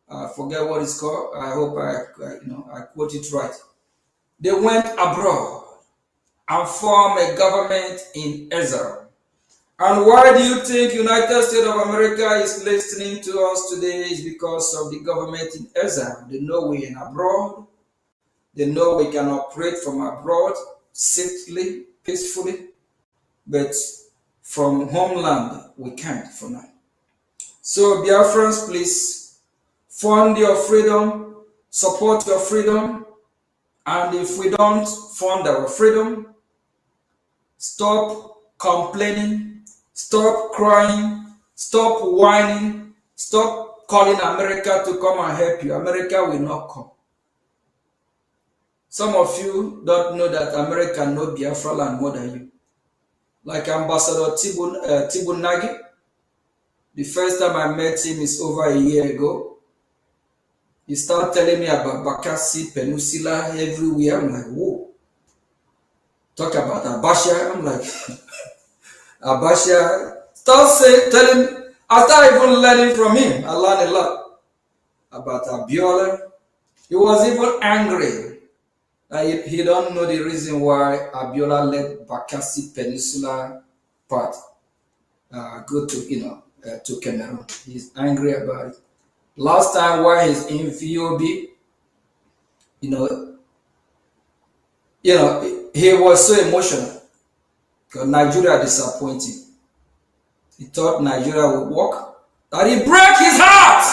I forget what it's called. I hope I quote it right. They went abroad and formed a government in exile. And why do you think United States of America is listening to us today? Is because of the government in exile. They know we're in abroad. They know we can operate from abroad safely, peacefully, but from homeland we can't for now. So Biafrans, please fund your freedom, support your freedom, and if we don't fund our freedom, stop complaining, stop crying, stop whining, stop calling America to come and help you. America will not come. Some of you don't know that America knows Biafra land more than you. Like Ambassador Tibun Nagi, the first time I met him is over a year ago. He started telling me about Bakassi Peninsula everywhere. I'm like, whoa. Talk about Abasha. I'm like, Abasha. Telling, I started even learning from him. I learned a lot about Abiola. He was even angry. He don't know the reason why Abiola let Bakassi Peninsula part go to to Cameroon. He's angry about it. Last time while he's in VOB, he was so emotional because Nigeria disappointed. He thought Nigeria would work, that he broke his heart.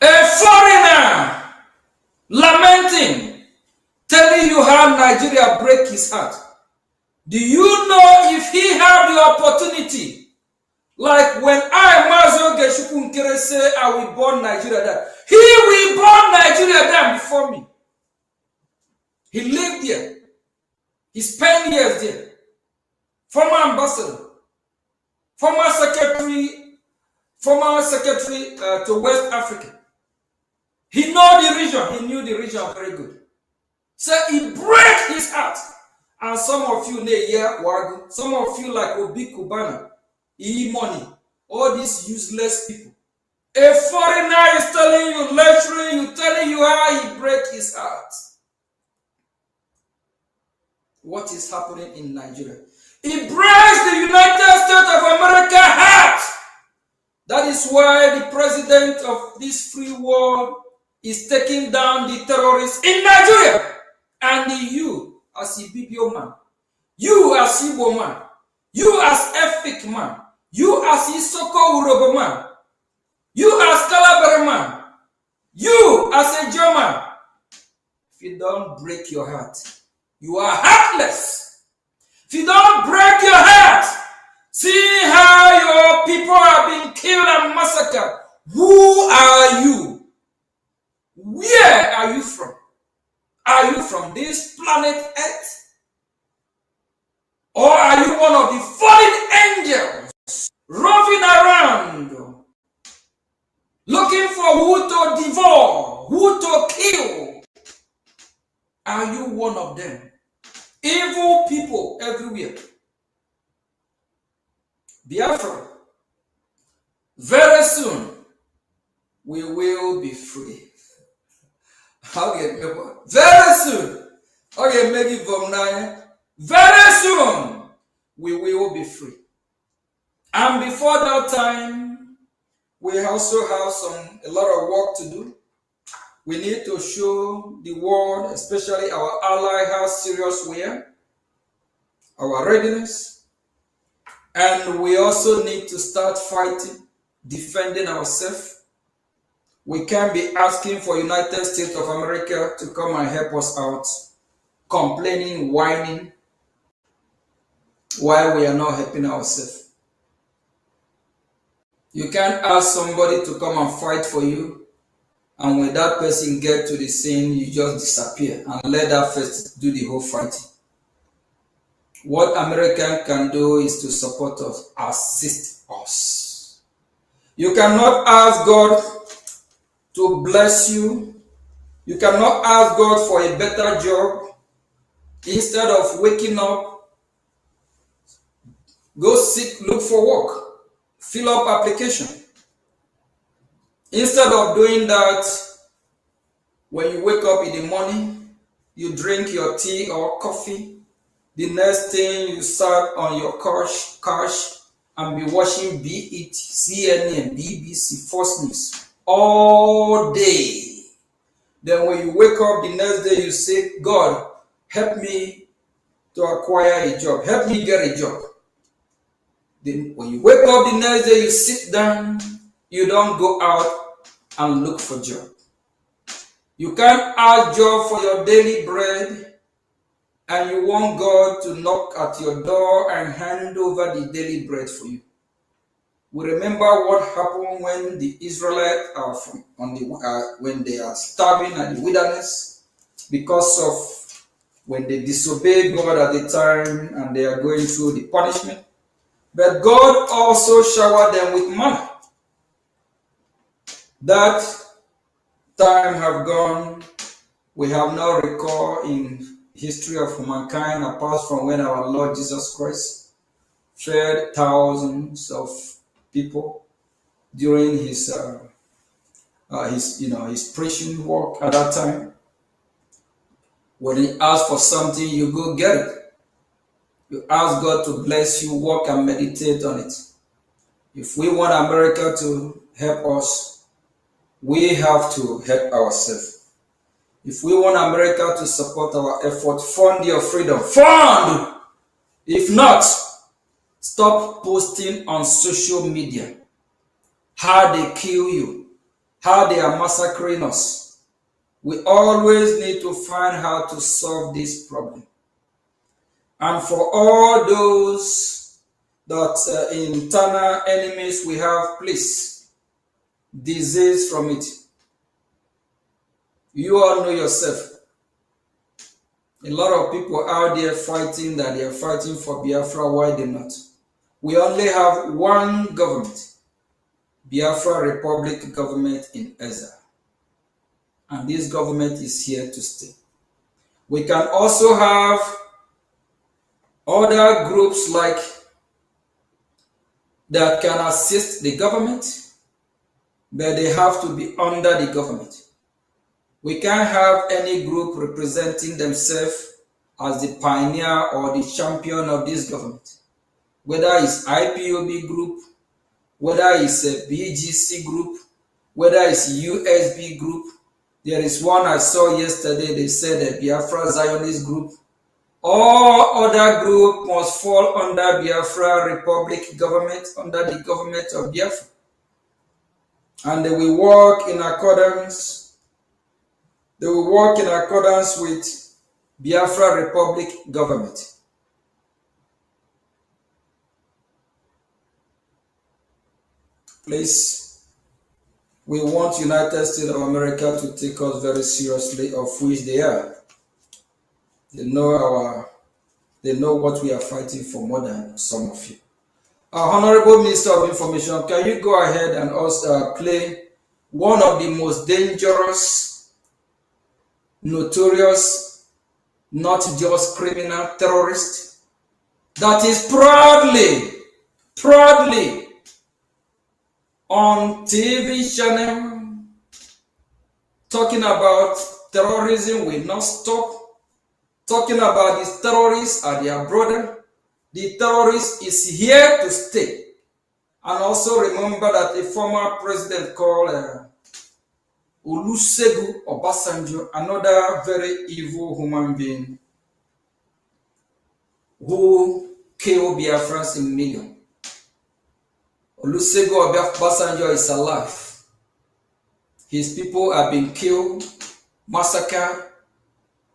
A foreigner lamenting, telling you how Nigeria break his heart. Do you know if he had the opportunity, like when Nkere'S say I will burn Nigeria down, he will burn Nigeria down before me. He lived there. He spent years there. Former ambassador, former secretary to West Africa. He knew the region. He knew the region very good. So he break his heart. And some of you some of you like Obi Kubana, money, all these useless people. A foreigner is telling you, lecturing you, telling you how he break his heart. What is happening in Nigeria? He breaks the United States of America heart. That is why the president of this free world is taking down the terrorists in Nigeria. And you, as a BBO man, you as Igbo man, you as Efik man, you as Isoko Urobo man, you as Calabar man, you as a German, if you don't break your heart, you are heartless. If you don't break your heart, see how your people are being killed and massacred. Who are you? Where are you from? Are you from this planet Earth? Or are you one of the fallen angels roving around looking for who to devour, who to kill? Are you one of them? Evil people everywhere. Biafra, very soon we will be free. Okay, very soon. Okay, maybe from now. Very soon we will be free. And before that time, we also have a lot of work to do. We need to show the world, especially our ally, how serious we are, our readiness. And we also need to start fighting, defending ourselves. We can't be asking for United States of America to come and help us out, complaining, whining, while we are not helping ourselves. You can't ask somebody to come and fight for you, and when that person gets to the scene, you just disappear and let that person do the whole fighting. What America can do is to support us, assist us. You cannot ask God to bless you. You cannot ask God for a better job. Instead of waking up, go look for work, fill up application. Instead of doing that, when you wake up in the morning, you drink your tea or coffee. The next thing you start on your couch and be watching BET, CNN, BBC, Fox News all day. Then when you wake up the next day, you say, God, help me to acquire a job. Help me get a job. Then when you wake up the next day, you sit down. You don't go out and look for job. You can't ask job for your daily bread, and you want God to knock at your door and hand over the daily bread for you. We remember what happened when the Israelites are when they are starving at the wilderness because of when they disobeyed God at the time and they are going through the punishment. But God also showered them with manna. That time have gone. We have no record in history of humankind apart from when our Lord Jesus Christ fed thousands of people during his preaching work at that time. When he asked for something, you go get it. You ask God to bless you, walk and meditate on it. If we want America to help us, we have to help ourselves. If we want America to support our effort, fund your freedom. Fund! If not, stop posting on social media how they kill you, how they are massacring us. We always need to find how to solve this problem. And for all those that internal enemies we have, please, disease from it. You all know yourself. A lot of people out there fighting that they are fighting for Biafra. Why they not? We only have one government, Biafra Republic government in Ezra. And this government is here to stay. We can also have other groups like that can assist the government, but they have to be under the government. We can't have any group representing themselves as the pioneer or the champion of this government. Whether it's IPOB group, whether it's a BGC group, whether it's USB group, There is one I saw yesterday. They said the Biafra Zionist group, all other group must fall under Biafra Republic government, under the government of Biafra. And they will work in accordance. They will work in accordance with Biafra Republic government. Please, we want United States of America to take us very seriously, of which they are. They know what we are fighting for more than some of you. Our Honorable Minister of Information, can you go ahead and also play one of the most dangerous, notorious, not just criminal terrorist that is proudly on TV channel talking about terrorism will not stop, talking about these terrorists are their brother, the terrorist is here to stay. And also remember that a former president called Olusegun Obasanjo, another very evil human being who killed Biafrans in millions. Olusegun Obasanjo is alive. His people have been killed, massacred.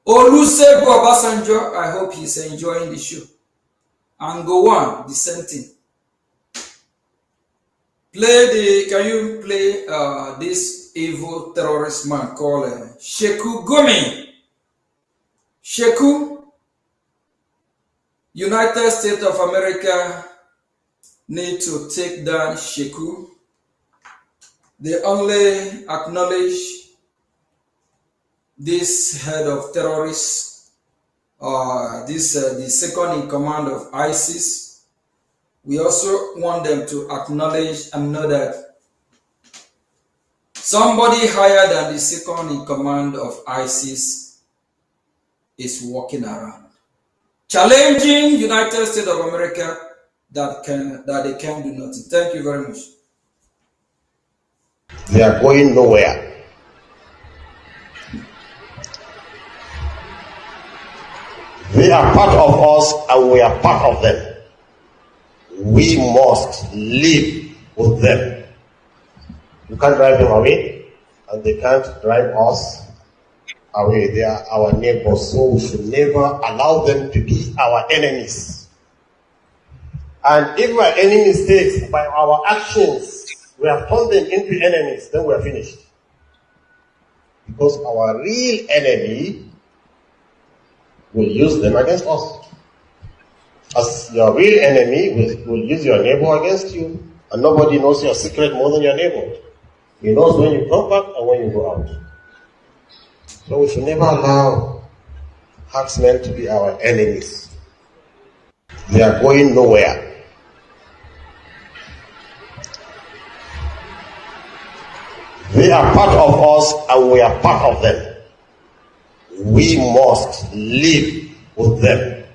Olusegun Obasanjo, I hope he's enjoying the show. And go on, the same thing. Can you play this evil terrorist man called Sheku Gumi? Sheku, United States of America need to take down Sheku. They only acknowledge this head of terrorists, the second in command of ISIS. We also want them to acknowledge and know that somebody higher than the second in command of ISIS is walking around, challenging United States of America that they can do nothing. Thank you very much. They are going nowhere. They are part of us and we are part of them. We must live with them. You can't drive them away and they can't drive us away. They are our neighbors, so we should never allow them to be our enemies. And if by any mistakes, by our actions, we have turned them into enemies, then we are finished. Because our real enemy will use them against us. As your real enemy will use your neighbor against you, and nobody knows your secret more than your neighbor. He knows when you come back and when you go out. So we should never allow herdsmen to be our enemies. They are going nowhere. They are part of us and we are part of them. We must live with them.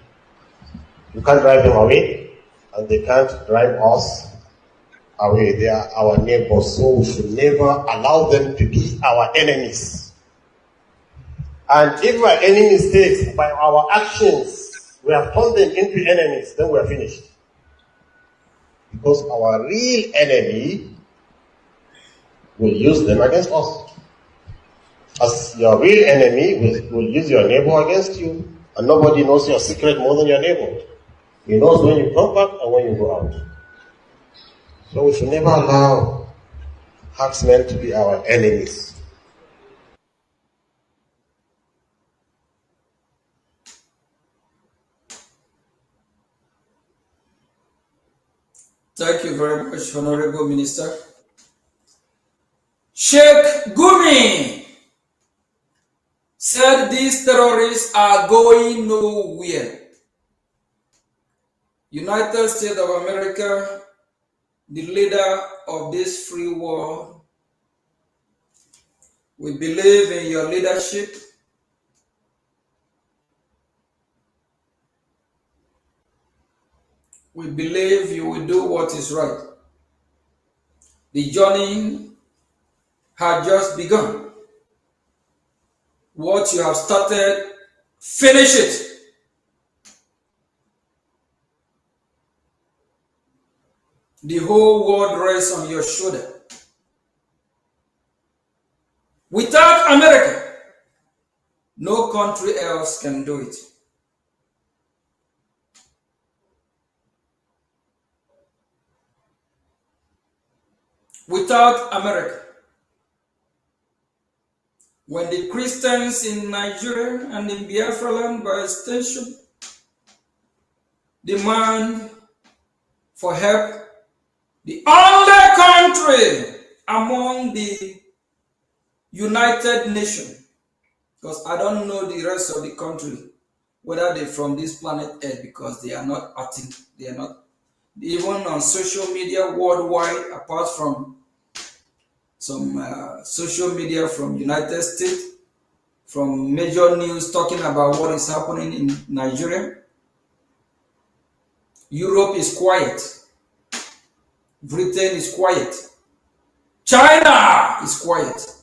You can't drive them away and they can't drive us away. They are our neighbors, so we should never allow them to be our enemies. And if by any mistakes, by our actions, we have turned them into enemies, then we are finished. Because our real enemy will use them against us. As your real enemy will use your neighbor against you, and nobody knows your secret more than your neighbor. He knows when you come back and when you go out. So we should never allow herdsmen to be our enemies. Thank you very much, Honorable Minister. Sheikh Gumi said these terrorists are going nowhere. United States of America, the leader of this free world, we believe in your leadership. We believe you will do what is right. The journey had just begun. What you have started, finish it. The whole world rests on your shoulder. Without America, no country else can do it. Without America, when the Christians in Nigeria and in Biafra land by extension demand for help, the only country among the United Nations, because I don't know the rest of the country, whether they're from this planet Earth, because they are not acting, they are not even on social media worldwide, apart from some social media from United States, from major news talking about what is happening in Nigeria. Europe is quiet. Britain is quiet. China is quiet.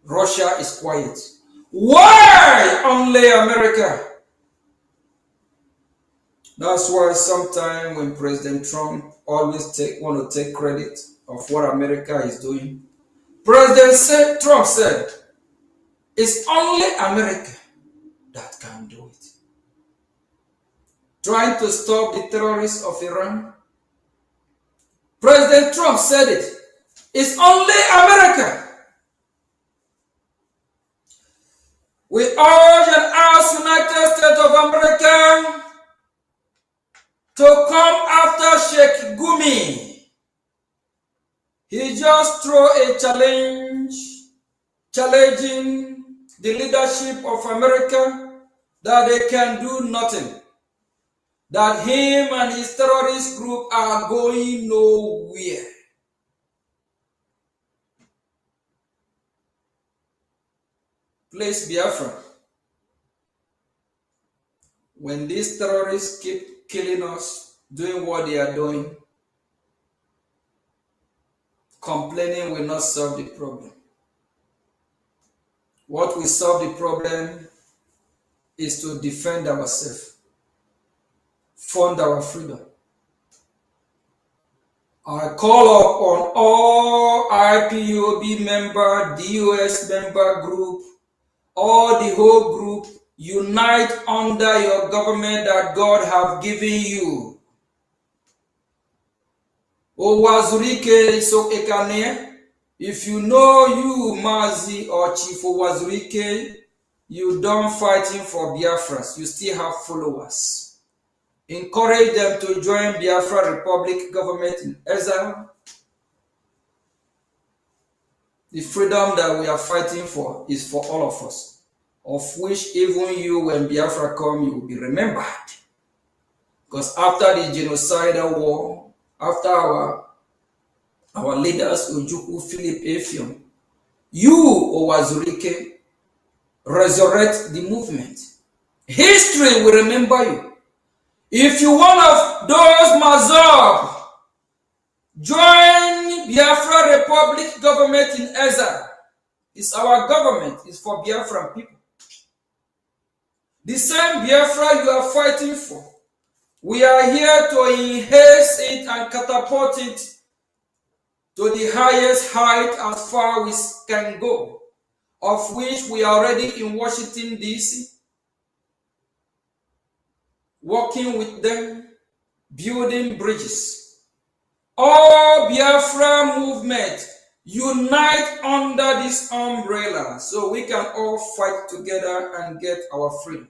Russia is quiet. Why only America? That's why sometimes when President Trump always want to take credit of what America is doing, Trump said, it's only America that can do it. Trying to stop the terrorists of Iran, President Trump said it. It's only America. We urge and ask United States of America to come after Sheikh Gumi. He just threw a challenge, challenging the leadership of America that they can do nothing. That him and his terrorist group are going nowhere. Please, Biafra, when these terrorists keep killing us, doing what they are doing, complaining will not solve the problem. What will solve the problem is to defend ourselves, fund our freedom. I call upon all IPOB member, DOS member group, all the whole group, unite under your government that God have given you. Owazurike Isokekane, if you know you, Mazi or Chief Owazurike, you don't fighting for Biafras, you still have followers. Encourage them to join Biafra Republic government in exile. The freedom that we are fighting for is for all of us, of which even you, when Biafra come, you will be remembered. Because after the genocidal war, after our leaders, Ojukwu, Philip Effiong, you, Owazurike, resurrect the movement. History will remember you. If you one of those Mazab, join Biafra Republic government in exile. It's our government, it's for Biafran people. The same Biafra you are fighting for, we are here to enhance it and catapult it to the highest height as far as we can go, of which we are already in Washington, D.C., working with them, building bridges. All Biafra movement unite under this umbrella so we can all fight together and get our freedom.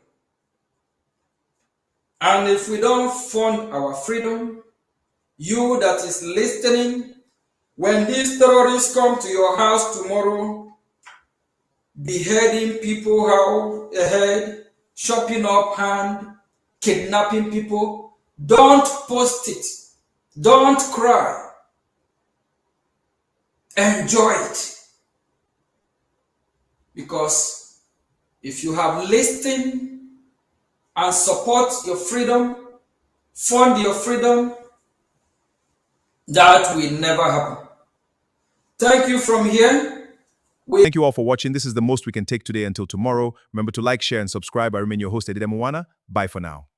And if we don't fund our freedom, you that is listening, when these terrorists come to your house tomorrow, beheading people out ahead, chopping up hand, kidnapping people, don't post it. Don't cry. Enjoy it. Because if you have listened and support your freedom, fund your freedom, that will never happen. Thank you from here. Thank you all for watching. This is the most we can take today until tomorrow. Remember to like, share, and subscribe. I remain your host, Edidem Nwana. Bye for now.